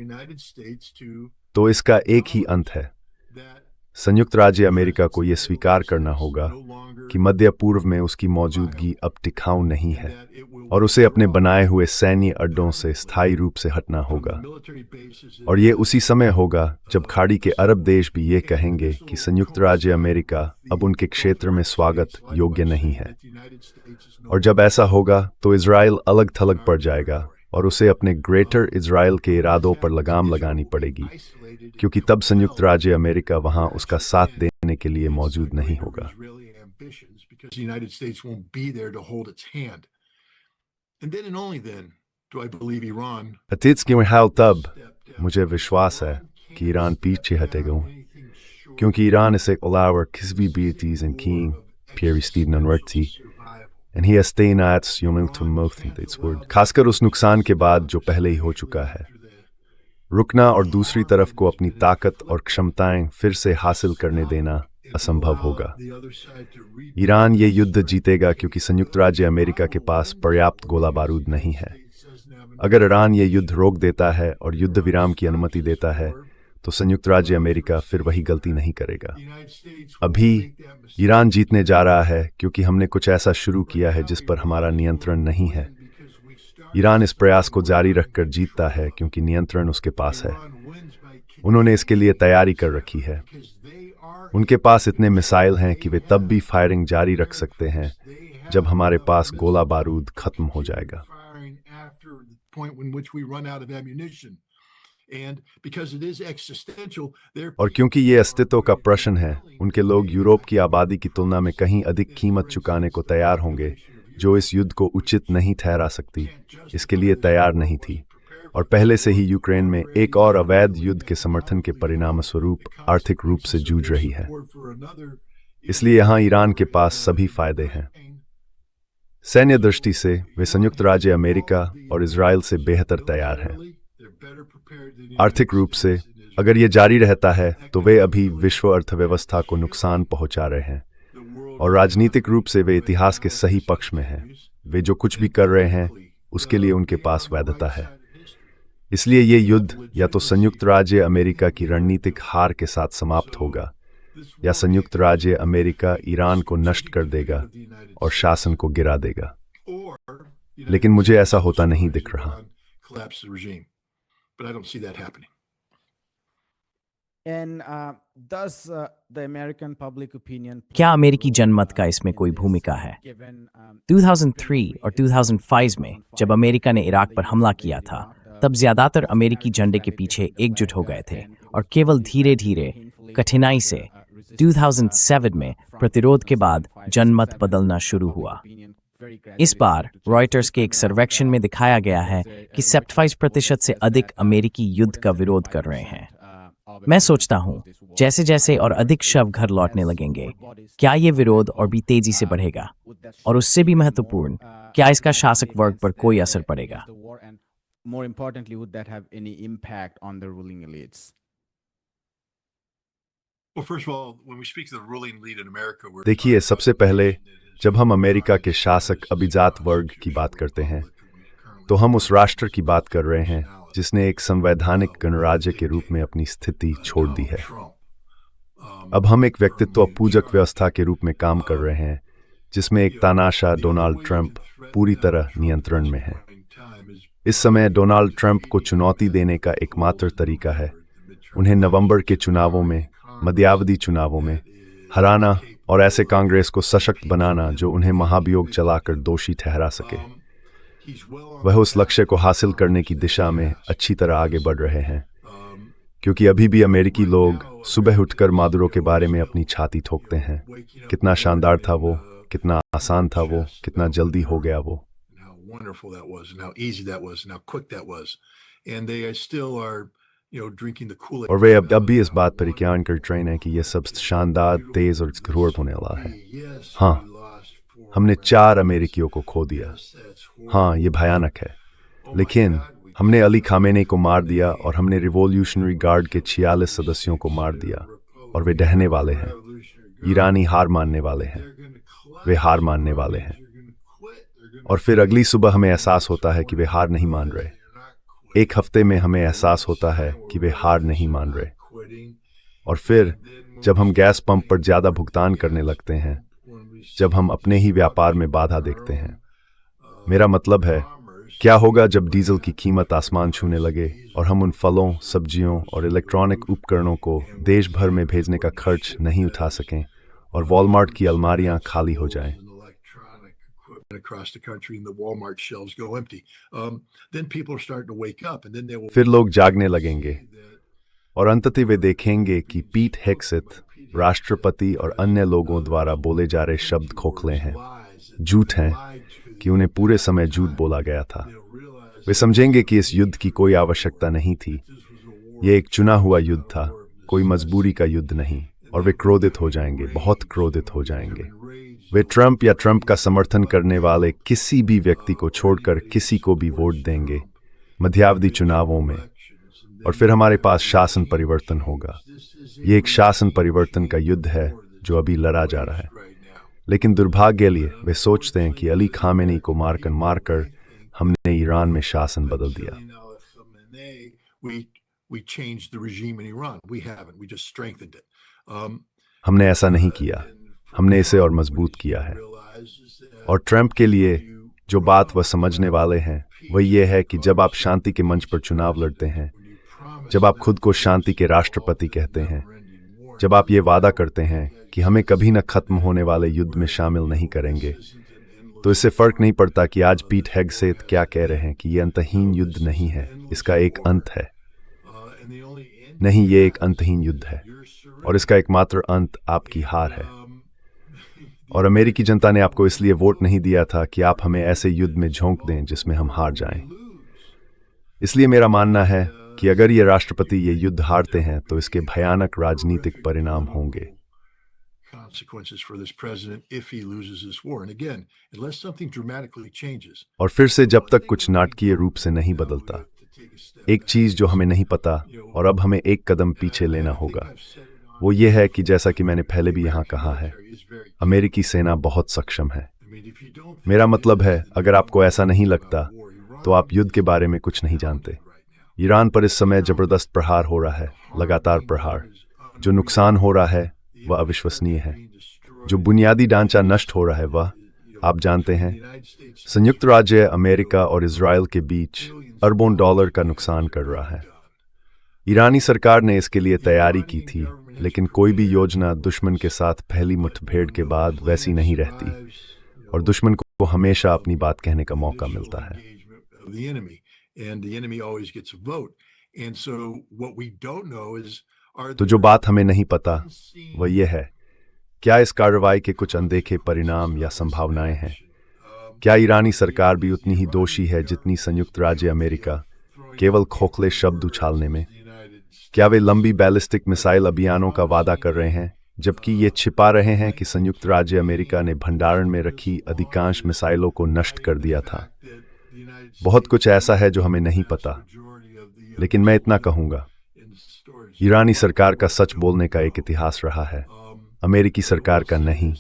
तो इसका एक ही अंत है। संयुक्त राज्य अमेरिका को यह स्वीकार करना होगा कि मध्य पूर्व में उसकी मौजूदगी अब टिकाऊ नहीं है और उसे अपने बनाए हुए सैन्य अड्डों से स्थायी रूप से हटना होगा। और ये उसी समय होगा जब खाड़ी के अरब देश भी ये कहेंगे कि संयुक्त राज्य अमेरिका अब उनके क्षेत्र में स्वागत योग्य नहीं है। और जब ऐसा होगा तो इजराइल अलग थलग पड़ जाएगा और उसे अपने ग्रेटर इजराइल के इरादों पर लगाम लगानी पड़ेगी, क्योंकि तब संयुक्त राज्य अमेरिका वहां उसका साथ देने के लिए मौजूद नहीं होगा। अतीत की हाल तब मुझे विश्वास है कि ईरान पीछे हटेगा, क्योंकि ईरान इसे अलावा किसी भी बीटीज en king Pierre-Steven Unwerti and he has stayed at Yomil to mouth in its word, खासकर उस नुकसान के बाद जो पहले ही हो चुका है। रुकना और दूसरी तरफ को अपनी ताकत और क्षमताएं फिर से हासिल करने देना असंभव होगा। ईरान ये युद्ध जीतेगा क्योंकि संयुक्त राज्य अमेरिका के पास पर्याप्त गोला बारूद नहीं है। अगर ईरान ये युद्ध रोक देता है और युद्ध विराम की अनुमति देता है तो संयुक्त राज्य अमेरिका फिर वही गलती नहीं करेगा। अभी ईरान जीतने जा रहा है क्योंकि हमने कुछ ऐसा शुरू किया है जिस पर हमारा नियंत्रण नहीं है। ईरान इस प्रयास को जारी रखकर जीतता है क्योंकि नियंत्रण उसके पास है। उन्होंने इसके लिए तैयारी कर रखी है। उनके पास इतने मिसाइल हैं कि वे तब भी फायरिंग जारी रख सकते हैं जब हमारे पास गोला बारूद खत्म हो जाएगा। और क्योंकि ये अस्तित्व का प्रश्न है, उनके लोग यूरोप की आबादी की तुलना में कहीं अधिक कीमत चुकाने को तैयार होंगे, जो इस युद्ध को उचित नहीं ठहरा सकती, इसके लिए तैयार नहीं थी। और पहले से ही यूक्रेन में एक और अवैध युद्ध के समर्थन के परिणामस्वरूप आर्थिक रूप से जूझ रही है। इसलिए यहाँ ईरान के पास सभी फायदे हैं। सैन्य दृष्टि से वे संयुक्त राज्य अमेरिका और इजराइल से बेहतर तैयार हैं। आर्थिक रूप से अगर ये जारी रहता है तो वे अभी विश्व अर्थव्यवस्था को नुकसान पहुंचा रहे हैं, और राजनीतिक रूप से वे इतिहास के सही पक्ष में हैं। वे जो कुछ भी कर रहे हैं उसके लिए उनके पास वैधता है। इसलिए ये युद्ध या तो संयुक्त राज्य अमेरिका की रणनीतिक हार के साथ समाप्त होगा या संयुक्त राज्य अमेरिका ईरान को नष्ट कर देगा और शासन को गिरा देगा। लेकिन मुझे ऐसा होता नहीं दिख रहा। क्या अमेरिकी जनमत का इसमें कोई भूमिका है? 2003 और 2005 में जब अमेरिका ने इराक पर हमला किया था, तब ज्यादातर अमेरिकी झंडे के पीछे एकजुट हो गए थे और केवल धीरे धीरे कठिनाई से 2007 में प्रतिरोध के बाद जनमत बदलना शुरू हुआ। इस बार रॉयटर्स के एक सर्वेक्षण में दिखाया गया है कि 75% से अधिक अमेरिकी युद्ध का विरोध कर रहे हैं। मैं सोचता हूं, जैसे जैसे और अधिक शव घर लौटने लगेंगे, क्या ये विरोध और भी तेजी से बढ़ेगा? और उससे भी महत्वपूर्ण, क्या इसका शासक वर्ग पर कोई असर पड़ेगा? देखिए, सबसे पहले जब हम अमेरिका के शासक अभिजात वर्ग की बात करते हैं तो हम उस राष्ट्र की बात कर रहे हैं जिसने एक संवैधानिक गणराज्य के रूप में अपनी स्थिति छोड़ दी है। अब हम एक व्यक्तित्व पूजक व्यवस्था के रूप में काम कर रहे हैं जिसमें एक तानाशाह डोनाल्ड ट्रंप पूरी तरह नियंत्रण में है। इस समय डोनाल्ड ट्रंप को चुनौती देने का एकमात्र तरीका है उन्हें नवंबर के चुनावों में, मध्यावधि चुनावों में हराना और ऐसे कांग्रेस को सशक्त बनाना जो उन्हें महाभियोग चलाकर दोषी ठहरा सके। वह उस लक्ष्य को हासिल करने की दिशा में अच्छी तरह आगे बढ़ रहे हैं, क्योंकि अभी भी अमेरिकी लोग सुबह उठकर मादुरो के बारे में अपनी छाती ठोकते हैं। कितना शानदार था वो, कितना आसान था वो, कितना जल्दी हो गया वो। और वे अब भी इस बात पर यकीन कर रहे हैं कि यह सब शानदार, तेज और घोर होने वाला है। हाँ, हमने 4 अमेरिकियों को खो दिया। हाँ, ये भयानक है, लेकिन हमने अली खामेनी को मार दिया और हमने रिवॉल्यूशनरी गार्ड के 46 सदस्यों को मार दिया, और वे डहने वाले हैं। ईरानी हार मानने वाले हैं, वे हार मानने वाले हैं। और फिर अगली सुबह हमें एहसास होता है कि वे हार नहीं मान रहे। एक हफ्ते में हमें एहसास होता है कि वे हार नहीं मान रहे। और फिर जब हम गैस पंप पर ज़्यादा भुगतान करने लगते हैं, जब हम अपने ही व्यापार में बाधा देखते हैं। मेरा मतलब है, क्या होगा जब डीजल की कीमत आसमान छूने लगे और हम उन फलों, सब्जियों और इलेक्ट्रॉनिक उपकरणों को देश भर में भेजने का खर्च नहीं उठा सकें और वॉलमार्ट की अलमारियां खाली हो जाएं। Across the country and the Walmart shelves go empty. Then people are starting to wake up and then they will फिर लोग जागने लगेंगे और अंततः वे देखेंगे कि पीट हेग्सेथ, राष्ट्रपति और अन्य लोगों द्वारा बोले जा रहे शब्द खोखले हैं, झूठ हैं, कि उन्हें पूरे समय झूठ बोला गया था। वे समझेंगे कि इस युद्ध की कोई आवश्यकता नहीं थी। ये एक चुना हुआ युद्ध था, कोई मजबूरी का युद्ध नहीं, और वे क्रोधित हो जाएंगे, बहुत क्रोधित हो जाएंगे। वे ट्रंप या ट्रंप का समर्थन करने वाले किसी भी व्यक्ति को छोड़कर किसी को भी वोट देंगे मध्यावधि चुनावों में, और फिर हमारे पास शासन परिवर्तन होगा। ये एक शासन परिवर्तन का युद्ध है जो अभी लड़ा जा रहा है। लेकिन दुर्भाग्य के लिए वे सोचते हैं कि अली खामेनी को मारकर हमने ईरान में शासन बदल दिया। हमने ऐसा नहीं किया, हमने इसे और मजबूत किया है। और ट्रंप के लिए जो बात वह समझने वाले हैं वह ये है कि जब आप शांति के मंच पर चुनाव लड़ते हैं, जब आप खुद को शांति के राष्ट्रपति कहते हैं, जब आप ये वादा करते हैं कि हमें कभी न खत्म होने वाले युद्ध में शामिल नहीं करेंगे, तो इससे फर्क नहीं पड़ता कि आज पीट हेग्सेथ क्या कह रहे हैं कि ये अंतहीन युद्ध नहीं है, इसका एक अंत है। नहीं, ये एक अंतहीन युद्ध है और इसका एकमात्र अंत आपकी हार है। और अमेरिकी जनता ने आपको इसलिए वोट नहीं दिया था कि आप हमें ऐसे युद्ध में झोंक दें जिसमें हम हार जाएं। इसलिए मेरा मानना है कि अगर ये राष्ट्रपति ये युद्ध हारते हैं तो इसके भयानक राजनीतिक परिणाम होंगे। और फिर से जब तक कुछ नाटकीय रूप से नहीं बदलता, एक चीज जो हमें नहीं पता और अब हमें एक कदम पीछे लेना होगा, वो ये है कि जैसा कि मैंने पहले भी यहाँ कहा है, अमेरिकी सेना बहुत सक्षम है। मेरा मतलब है, अगर आपको ऐसा नहीं लगता तो आप युद्ध के बारे में कुछ नहीं जानते। ईरान पर इस समय जबरदस्त प्रहार हो रहा है, लगातार प्रहार। जो नुकसान हो रहा है वह अविश्वसनीय है। जो बुनियादी ढांचा नष्ट हो रहा है वह, आप जानते हैं, संयुक्त राज्य अमेरिका और इजराइल के बीच अरबों डॉलर का नुकसान कर रहा है। ईरानी सरकार ने इसके लिए तैयारी की थी, लेकिन कोई भी योजना दुश्मन के साथ पहली मुठभेड़ के बाद वैसी नहीं रहती और दुश्मन को हमेशा अपनी बात कहने का मौका मिलता है। तो जो बात हमें नहीं पता वह यह है, क्या इस कार्रवाई के कुछ अनदेखे परिणाम या संभावनाएं हैं? क्या ईरानी सरकार भी उतनी ही दोषी है जितनी संयुक्त राज्य अमेरिका, केवल खोखले शब्द उछालने में? क्या वे लंबी बैलिस्टिक मिसाइल अभियानों का वादा कर रहे हैं जबकि ये छिपा रहे हैं कि संयुक्त राज्य अमेरिका ने भंडारण में रखी अधिकांश मिसाइलों को नष्ट कर दिया था? बहुत कुछ ऐसा है जो हमें नहीं पता, लेकिन मैं इतना कहूंगा, ईरानी सरकार का सच बोलने का एक इतिहास रहा है, अमेरिकी सरकार का नहीं।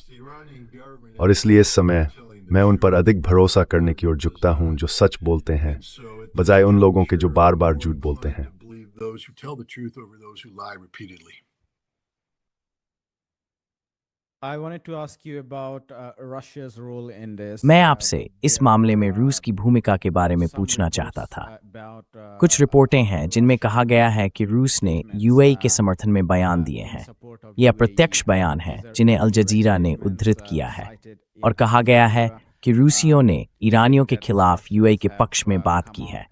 और इसलिए इस समय मैं उन पर अधिक भरोसा करने की ओर झुकता हूं जो सच बोलते हैं, बजाय उन लोगों के जो बार बार झूठ बोलते हैं। मैं आपसे इस मामले में रूस की भूमिका के बारे में पूछना चाहता था। कुछ रिपोर्टें हैं जिनमें कहा गया है कि रूस ने यूएई के समर्थन में बयान दिए हैं। ये अप्रत्यक्ष बयान हैं जिन्हें अल जजीरा ने उद्धृत किया है और कहा गया है कि रूसियों ने ईरानियों के खिलाफ यूएई के पक्ष में बात की है।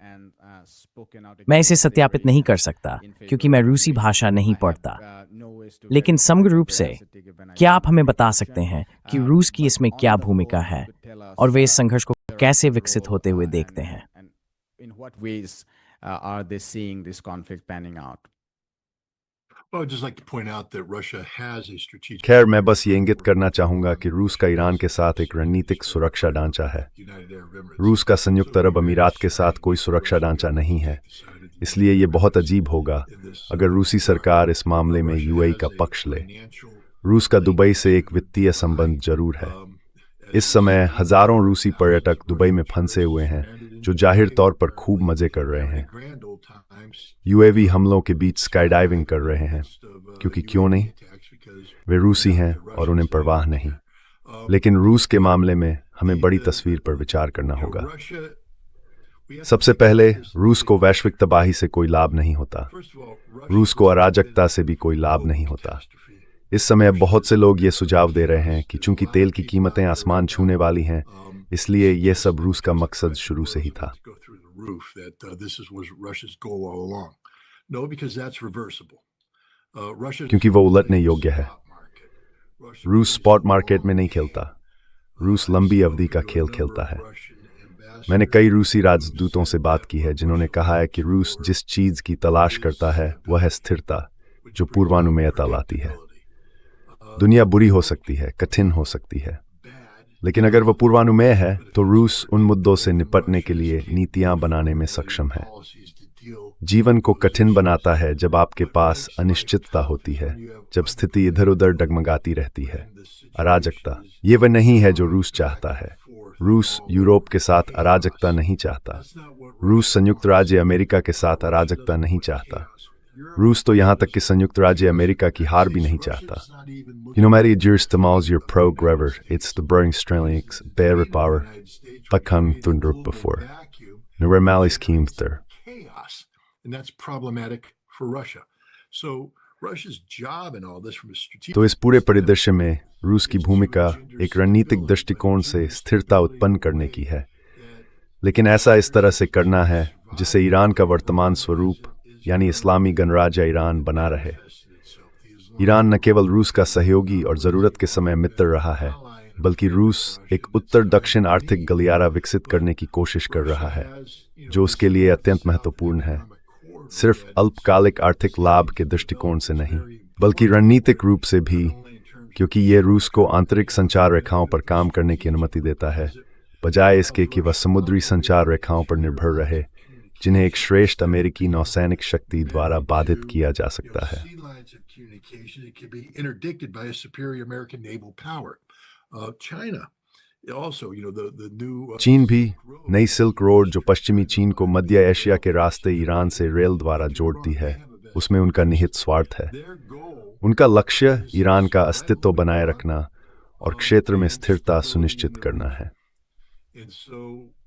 मैं इसे सत्यापित नहीं कर सकता क्योंकि मैं रूसी भाषा नहीं पढ़ता, लेकिन समग्र रूप से क्या आप हमें बता सकते हैं कि रूस की इसमें क्या भूमिका है और वे इस संघर्ष को कैसे विकसित होते हुए देखते हैं? खैर, मैं बस ये इंगित करना चाहूंगा कि रूस का ईरान के साथ एक रणनीतिक सुरक्षा ढांचा है। रूस का संयुक्त अरब अमीरात के साथ कोई सुरक्षा ढांचा नहीं है। इसलिए ये बहुत अजीब होगा अगर रूसी सरकार इस मामले में यूएई का पक्ष ले। रूस का दुबई से एक वित्तीय संबंध जरूर है। इस समय हजारों रूसी पर्यटक दुबई में फंसे हुए हैं, जो जाहिर तौर पर खूब मजे कर रहे हैं। यूएवी हमलों के बीच स्काई डाइविंग कर रहे हैं, क्योंकि क्यों नहीं, वे रूसी हैं और उन्हें परवाह नहीं। लेकिन रूस के मामले में हमें बड़ी तस्वीर पर विचार करना होगा। सबसे पहले, रूस को वैश्विक तबाही से कोई लाभ नहीं होता। रूस को अराजकता से भी कोई लाभ नहीं होता। इस समय बहुत से लोग ये सुझाव दे रहे हैं कि चूंकि तेल की कीमतें आसमान छूने वाली हैं, इसलिए यह सब रूस का मकसद शुरू से ही था। क्योंकि वो उलटने योग्य है। रूस स्पॉट मार्केट में नहीं खेलता। रूस लंबी अवधि का खेल खेलता है। मैंने कई रूसी राजदूतों से बात की है जिन्होंने कहा है कि रूस जिस चीज की तलाश करता है वह है स्थिरता, जो पूर्वानुमेयता लाती है। दुनिया बुरी हो सकती है, कठिन हो सकती है, लेकिन अगर वह पूर्वानुमेय है तो रूस उन मुद्दों से निपटने के लिए नीतियां बनाने में सक्षम है। जीवन को कठिन बनाता है जब आपके पास अनिश्चितता होती है, जब स्थिति इधर उधर डगमगाती रहती है। अराजकता, ये वह नहीं है जो रूस चाहता है। रूस यूरोप के साथ अराजकता नहीं चाहता। रूस संयुक्त राज्य अमेरिका के साथ अराजकता नहीं चाहता। रूस तो यहाँ तक कि संयुक्त राज्य अमेरिका की हार भी नहीं चाहता। United States your pro-Grever, it's the burning strengths, bear power, Bakan Thunder before. Normalis came there. And that's problematic for Russia. So Russia's job in all this from a strategic तो इस पूरे परिदृश्य में रूस की भूमिका एक रणनीतिक दृष्टिकोण से स्थिरता उत्पन्न करने की है, लेकिन ऐसा इस तरह से करना है जिससे ईरान का वर्तमान स्वरूप, यानी इस्लामी गणराज्य ईरान, बना रहे। ईरान न केवल रूस का सहयोगी और ज़रूरत के समय मित्र रहा है, बल्कि रूस एक उत्तर दक्षिण आर्थिक गलियारा विकसित करने की कोशिश कर रहा है, जो उसके लिए अत्यंत महत्वपूर्ण है, सिर्फ अल्पकालिक आर्थिक लाभ के दृष्टिकोण से नहीं, बल्कि रणनीतिक रूप से भी, क्योंकि ये रूस को आंतरिक संचार रेखाओं पर काम करने की अनुमति देता है, बजाय इसके कि वह समुद्री संचार रेखाओं पर निर्भर रहे, जिन्हें एक श्रेष्ठ अमेरिकी नौसैनिक शक्ति द्वारा बाधित किया जा सकता है। चीन भी नई सिल्क रोड, जो पश्चिमी चीन को मध्य एशिया के रास्ते ईरान से रेल द्वारा जोड़ती है, उसमें उनका निहित स्वार्थ है। उनका लक्ष्य ईरान का अस्तित्व बनाए रखना और क्षेत्र में स्थिरता सुनिश्चित करना है।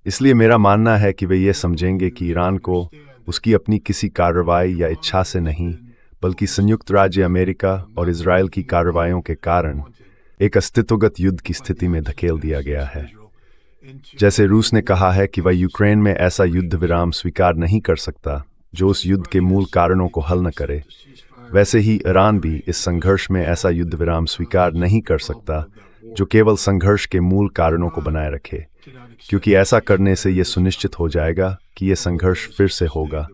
इसलिए मेरा मानना है कि वे ये समझेंगे कि ईरान को उसकी अपनी किसी कार्रवाई या इच्छा से नहीं, बल्कि संयुक्त राज्य अमेरिका और इजराइल की कार्रवाइयों के कारण एक अस्तित्वगत युद्ध की स्थिति में धकेल दिया गया है। जैसे रूस ने कहा है कि वह यूक्रेन में ऐसा युद्ध विराम स्वीकार नहीं कर सकता जो उस युद्ध के मूल कारणों को हल न करे, वैसे ही ईरान भी इस संघर्ष में ऐसा युद्ध विराम स्वीकार नहीं कर सकता जो केवल संघर्ष के मूल कारणों को बनाए रखे, क्योंकि ऐसा करने से यह सुनिश्चित हो जाएगा कि यह संघर्ष फिर से होगा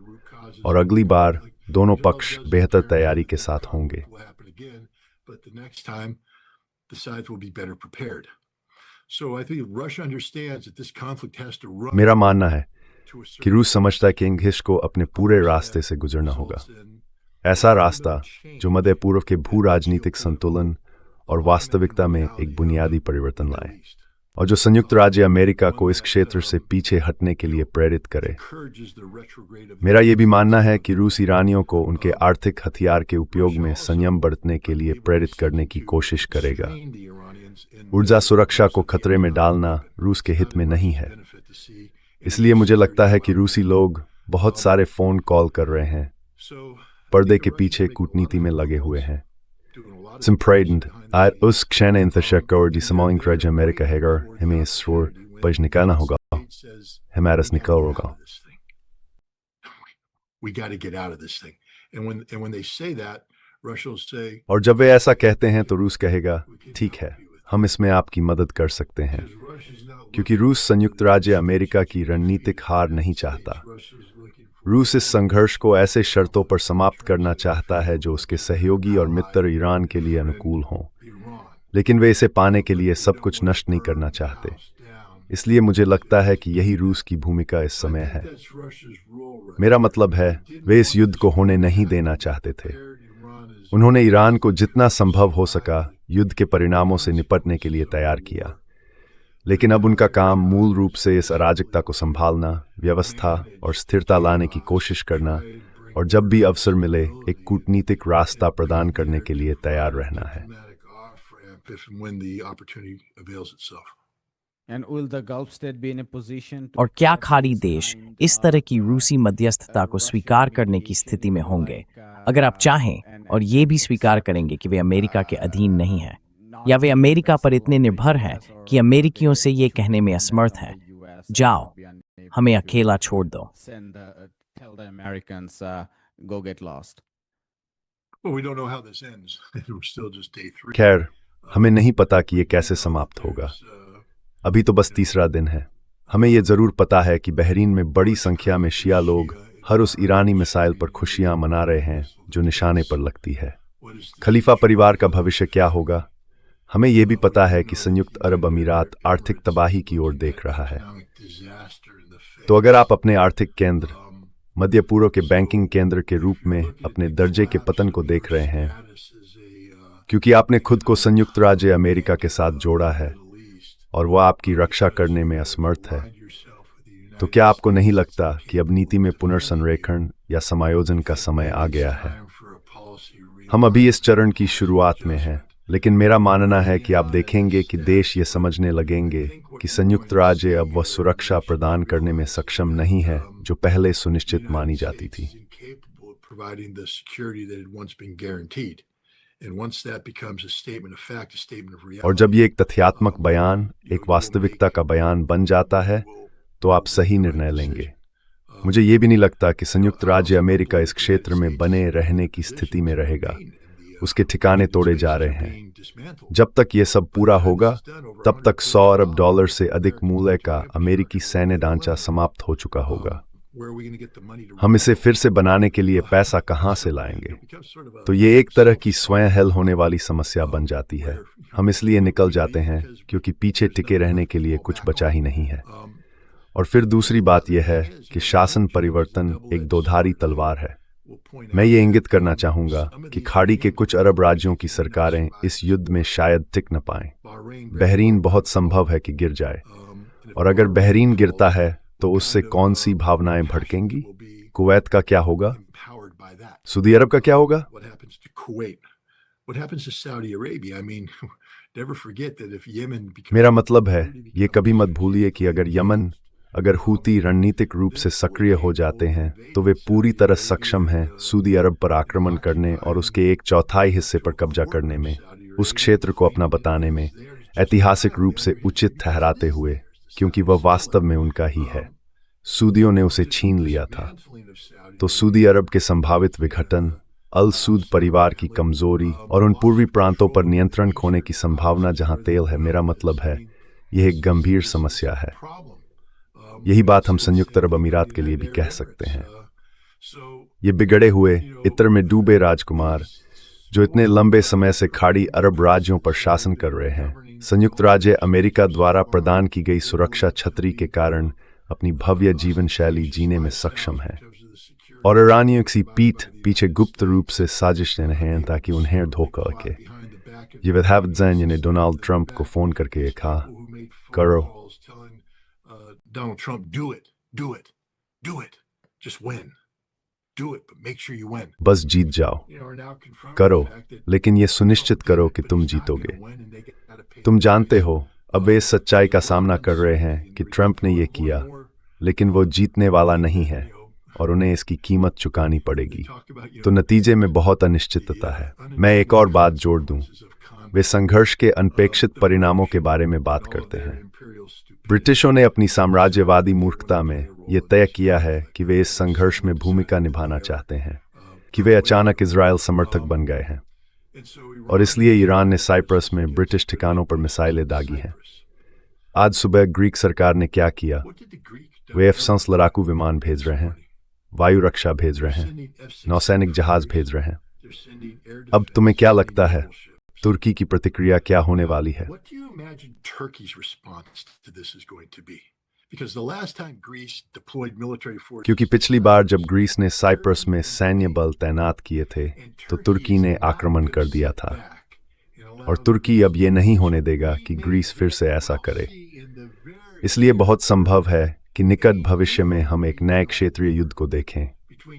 और अगली बार दोनों पक्ष बेहतर तैयारी के साथ होंगे। मेरा मानना है कि रूस समझता है कि इंग्लिश को अपने पूरे रास्ते से गुजरना होगा, ऐसा रास्ता जो मध्य पूर्व के भू राजनीतिक संतुलन और वास्तविकता में एक बुनियादी परिवर्तन लाए, और जो संयुक्त राज्य अमेरिका को इस क्षेत्र से पीछे हटने के लिए प्रेरित करे। मेरा यह भी मानना है कि रूस ईरानियों को उनके आर्थिक हथियार के उपयोग में संयम बरतने के लिए प्रेरित करने की कोशिश करेगा। ऊर्जा सुरक्षा को खतरे में डालना रूस के हित में नहीं है। इसलिए मुझे लगता है कि रूसी लोग बहुत सारे फोन कॉल कर रहे हैं, पर्दे के पीछे कूटनीति में लगे हुए हैं। Simpreidend, at us kshen intershek or die samoin kraj America hegar, hemi swor, baj nikana hoga, hemaras nikal hoga. We got to get out of this thing. And when they say that, Russia will say, और जब वे ऐसा कहते हैं तो रूस कहेगा, ठीक है, हम इसमें आपकी मदद कर सकते हैं, क्योंकि रूस संयुक्त राज्य अमेरिका की रणनीतिक हार नहीं चाहता। रूस इस संघर्ष को ऐसे शर्तों पर समाप्त करना चाहता है जो उसके सहयोगी और मित्र ईरान के लिए अनुकूल हों, लेकिन वे इसे पाने के लिए सब कुछ नष्ट नहीं करना चाहते। इसलिए मुझे लगता है कि यही रूस की भूमिका इस समय है। मेरा मतलब है, वे इस युद्ध को होने नहीं देना चाहते थे। उन्होंने ईरान को जितना संभव हो सका युद्ध के परिणामों से निपटने के लिए तैयार किया। लेकिन अब उनका काम मूल रूप से इस अराजकता को संभालना, व्यवस्था और स्थिरता लाने की कोशिश करना और जब भी अवसर मिले एक कूटनीतिक रास्ता प्रदान करने के लिए तैयार रहना है। if and when the opportunity avails itself. And will the Gulf state be in a position to और क्या खाड़ी देश इस तरह की रूसी मध्यस्थता को स्वीकार करने की स्थिति में होंगे अगर आप चाहें और ये भी स्वीकार करेंगे कि वे अमेरिका के अधीन नहीं हैं या वे अमेरिका पर इतने निर्भर हैं कि अमेरिकियों से ये कहने में असमर्थ हैं, जाओ हमें अकेला छोड़ दो। tell the Americans go get lost? Well, we don't know how this ends. We're still just day 3. खैर, हमें नहीं पता कि ये कैसे समाप्त होगा। अभी तो बस तीसरा दिन है। हमें ये जरूर पता है कि बहरीन में बड़ी संख्या में शिया लोग हर उस ईरानी मिसाइल पर खुशियां मना रहे हैं जो निशाने पर लगती है। खलीफा परिवार का भविष्य क्या होगा? हमें यह भी पता है कि संयुक्त अरब अमीरात आर्थिक तबाही की ओर देख रहा है। तो अगर आप अपने आर्थिक केंद्र, मध्य पूर्व के बैंकिंग केंद्र के रूप में अपने दर्जे के पतन को देख रहे हैं, क्योंकि आपने खुद को संयुक्त राज्य अमेरिका के साथ जोड़ा है और वह आपकी रक्षा करने में असमर्थ है, तो क्या आपको नहीं लगता कि अब नीति में पुनर्संरेखण या समायोजन का समय आ गया है? हम अभी इस चरण की शुरुआत में हैं, लेकिन मेरा मानना है कि आप देखेंगे कि देश ये समझने लगेंगे कि संयुक्त राज्य अब वह सुरक्षा प्रदान करने में सक्षम नहीं है जो पहले सुनिश्चित मानी जाती थी। और जब ये एक तथ्यात्मक बयान, एक वास्तविकता का बयान बन जाता है, तो आप सही निर्णय लेंगे। मुझे ये भी नहीं लगता कि संयुक्त राज्य अमेरिका इस क्षेत्र में बने रहने की स्थिति में रहेगा। उसके ठिकाने तोड़े जा रहे हैं। जब तक ये सब पूरा होगा, तब तक $100 अरब से अधिक मूल्य का अमेरिकी सैन्य ढांचा समाप्त हो चुका होगा। हम इसे फिर से बनाने के लिए पैसा कहां से लाएंगे? तो ये एक तरह की स्वयं हल होने वाली समस्या बन जाती है। हम इसलिए निकल जाते हैं क्योंकि पीछे टिके रहने के लिए कुछ बचा ही नहीं है। और फिर दूसरी बात यह है कि शासन परिवर्तन एक दोधारी तलवार है। मैं ये इंगित करना चाहूंगा कि खाड़ी के कुछ अरब राज्यों की सरकारें इस युद्ध में शायद टिक न पाएं। बहरीन बहुत संभव है कि गिर जाए, और अगर बहरीन गिरता है तो उससे कौन सी भावनाएं भड़केंगी? कुवैत का क्या होगा? सऊदी अरब का क्या होगा? मेरा मतलब है, ये कभी मत भूलिए कि अगर हूती रणनीतिक रूप से सक्रिय हो जाते हैं तो वे पूरी तरह सक्षम हैं सऊदी अरब पर आक्रमण करने और उसके 1/4 हिस्से पर कब्जा करने में, उस क्षेत्र को अपना बताने में, ऐतिहासिक रूप से उचित ठहराते हुए, क्योंकि वह वास्तव में उनका ही है। सऊदियों ने उसे छीन लिया था। तो सऊदी अरब के संभावित विघटन, अल सऊद परिवार की कमजोरी और उन पूर्वी प्रांतों पर नियंत्रण खोने की संभावना जहां तेल है, मेरा मतलब है यह एक गंभीर समस्या है। यही बात हम संयुक्त अरब अमीरात के लिए भी कह सकते हैं। ये बिगड़े हुए, इत्र में डूबे राजकुमार जो इतने लंबे समय से खाड़ी अरब राज्यों पर शासन कर रहे हैं, संयुक्त राज्य अमेरिका द्वारा प्रदान की गई सुरक्षा छतरी के कारण अपनी भव्य जीवन शैली जीने में सक्षम हैं। और ईरानियों की पीठ पीछे गुप्त रूप से साजिश ने हैं ताकि उन्हें धोखा के। ये विधायक ने डोनाल्ड ट्रंप को फोन करके कहा, करो Donald Trump, do it, just win, do it, but make sure you win. बस जीत जाओ, करो, लेकिन ये सुनिश्चित करो कि तुम जीतोगे। तुम जानते हो, अब वे इस सच्चाई का सामना कर रहे हैं कि ट्रंप ने ये किया, लेकिन वो जीतने वाला नहीं है और उन्हें इसकी कीमत चुकानी पड़ेगी। तो नतीजे में बहुत अनिश्चितता है। मैं एक और बात जोड़ दूं, वे संघर्ष के अनपेक्षित परिणामों के बारे में बात करते हैं। ब्रिटिशों ने अपनी साम्राज्यवादी मूर्खता में यह तय किया है कि वे इस संघर्ष में भूमिका निभाना चाहते हैं, कि वे अचानक इजराइल समर्थक बन गए हैं, और इसलिए ईरान ने साइप्रस में ब्रिटिश ठिकानों पर मिसाइलें दागी हैं। आज सुबह ग्रीक सरकार ने क्या किया? वे F-16 लड़ाकू विमान भेज रहे हैं, वायु रक्षा भेज रहे हैं, नौसैनिक जहाज भेज रहे हैं। अब तुम्हें क्या लगता है तुर्की की प्रतिक्रिया क्या होने वाली है? क्योंकि पिछली बार जब ग्रीस ने साइप्रस में सैन्य बल तैनात किए थे तो तुर्की ने आक्रमण कर दिया था। और तुर्की अब ये नहीं होने देगा कि ग्रीस फिर से ऐसा करे। इसलिए बहुत संभव है कि निकट भविष्य में हम एक नए क्षेत्रीय युद्ध को देखें,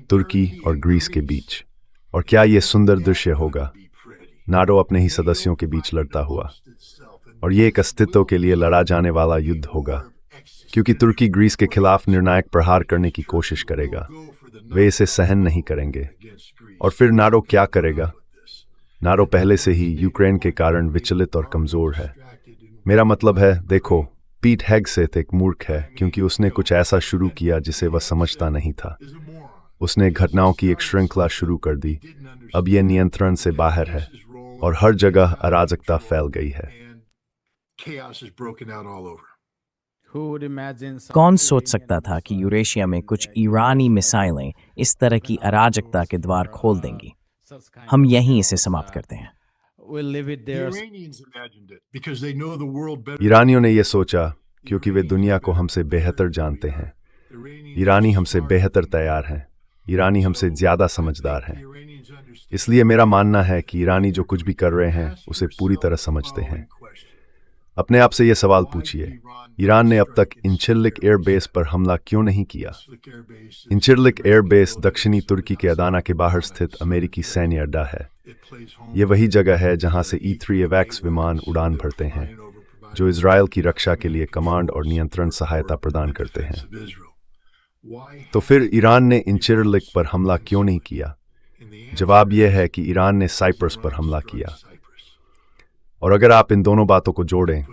तुर्की और ग्रीस के बीच। और क्या ये सुंदर दृश्य होगा, नाटो अपने ही सदस्यों के बीच लड़ता हुआ। और ये एक अस्तित्व के लिए लड़ा जाने वाला युद्ध होगा, क्योंकि तुर्की ग्रीस के खिलाफ निर्णायक प्रहार करने की कोशिश करेगा। वे इसे सहन नहीं करेंगे। और फिर नाटो क्या करेगा? नाटो पहले से ही यूक्रेन के कारण विचलित और कमजोर है। मेरा मतलब है, देखो, पीट हेगसेथ एक मूर्ख है, क्योंकि उसने कुछ ऐसा शुरू किया जिसे वह समझता नहीं था। उसने घटनाओं की एक श्रृंखला शुरू कर दी। अब यह नियंत्रण से बाहर है और हर जगह अराजकता फैल गई है। कौन सोच सकता था कि यूरेशिया में कुछ ईरानी मिसाइलें इस तरह की अराजकता के द्वार खोल देंगी? हम यहीं इसे समाप्त करते हैं। ईरानियों ने यह सोचा क्योंकि वे दुनिया को हमसे बेहतर जानते हैं। ईरानी हमसे बेहतर तैयार हैं। ईरानी हमसे ज्यादा समझदार हैं। इसलिए मेरा मानना है कि ईरानी जो कुछ भी कर रहे हैं उसे पूरी तरह समझते हैं। अपने आप से यह सवाल पूछिए, ईरान ने अब तक इंचिरलिक एयरबेस पर हमला क्यों नहीं किया? इंचिरलिक एयरबेस दक्षिणी तुर्की के अदाना के बाहर स्थित अमेरिकी सैन्य अड्डा है। यह वही जगह है जहां से E-3AWACS विमान उड़ान भरते हैं, जो इजरायल की रक्षा के लिए कमांड और नियंत्रण सहायता प्रदान करते हैं। तो फिर ईरान ने इंचिरलिक पर हमला क्यों नहीं किया? जवाब यह है कि ईरान ने साइप्रस पर हमला किया। और अगर आप इन दोनों बातों को जोड़ें,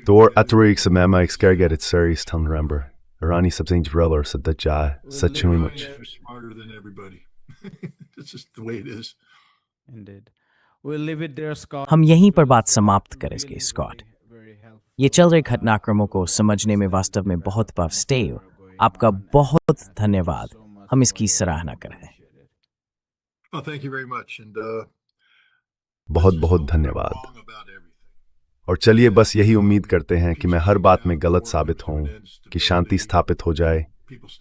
तो और अतुरिक समयमा एक्सकरगेट सरीस तंरम्बर ईरानी सबसे इंजरलर सद्दजा सचुमुच। हम यहीं पर बात समाप्त करेंगे, स्कॉट। ये चल रहे घटनाक्रमों को समझने में वास्तव में बहुत स्टेव। आपका बहुत धन्यवाद। हम इसकी सराहना करें। बहुत बहुत धन्यवाद। और चलिए बस यही उम्मीद करते हैं कि मैं हर बात में गलत साबित हूं, कि शांति स्थापित हो जाए,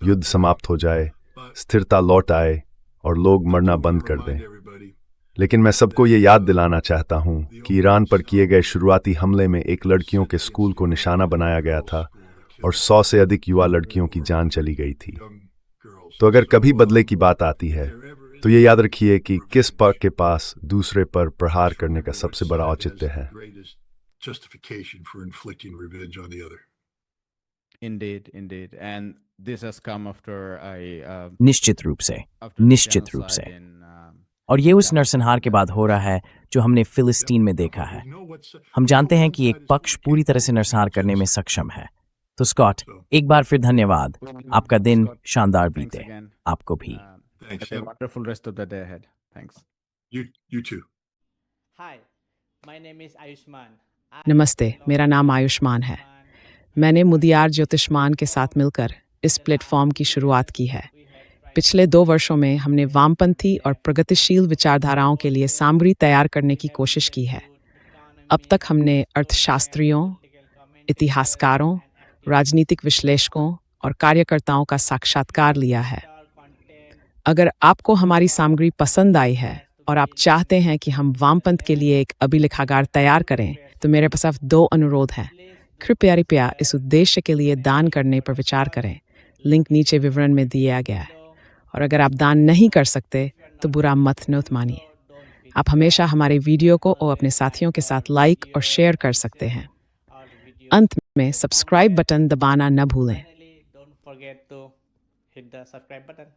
युद्ध समाप्त हो जाए, स्थिरता लौट आए और लोग मरना बंद कर दें। लेकिन मैं सबको ये याद दिलाना चाहता हूं कि ईरान पर किए गए शुरुआती हमले में एक लड़कियों के स्कूल को निशाना बनाया गया था और 100 से अधिक युवा लड़कियों की जान चली गई थी। तो अगर कभी बदले की बात आती है, तो ये याद रखिए कि किस पक्ष के पास दूसरे पर प्रहार करने का सबसे बड़ा औचित्य है। निश्चित रूप से। और ये उस नरसंहार के बाद हो रहा है जो हमने फिलिस्तीन में देखा है। हम जानते हैं कि एक पक्ष पूरी तरह से नरसंहार करने में सक्षम है। तो स्कॉट, एक बार फिर धन्यवाद। आपका दिन शानदार बीते। आपको भी। Have a wonderful rest of the day ahead. Thanks. You too. Hi, my name is Ayushman. नमस्ते, मेरा नाम आयुष्मान है। मैंने मुदियार ज्योतिष्मान के साथ मिलकर इस प्लेटफॉर्म की शुरुआत की है। पिछले 2 वर्षों में हमने वामपंथी और प्रगतिशील विचारधाराओं के लिए सामग्री तैयार करने की कोशिश की है। अब तक हमने अर्थशास्त्रियों, इतिहासकारों, राजनीतिक विश्लेषकों और कार्यकर्ताओं का साक्षात्कार लिया है। अगर आपको हमारी सामग्री पसंद आई है और आप चाहते हैं कि हम वामपंथ के लिए एक अभिलेखागार तैयार करें, तो मेरे पास 2 अनुरोध हैं। कृपया इस उद्देश्य के लिए दान करने पर विचार करें। लिंक नीचे विवरण में दिया गया है। और अगर आप दान नहीं कर सकते, तो बुरा मत मानिए। आप हमेशा हमारे वीडियो को और अपने साथियों के साथ लाइक और शेयर कर सकते हैं। अंत में सब्सक्राइब बटन दबाना न भूलें। Don't forget to hit the subscribe button.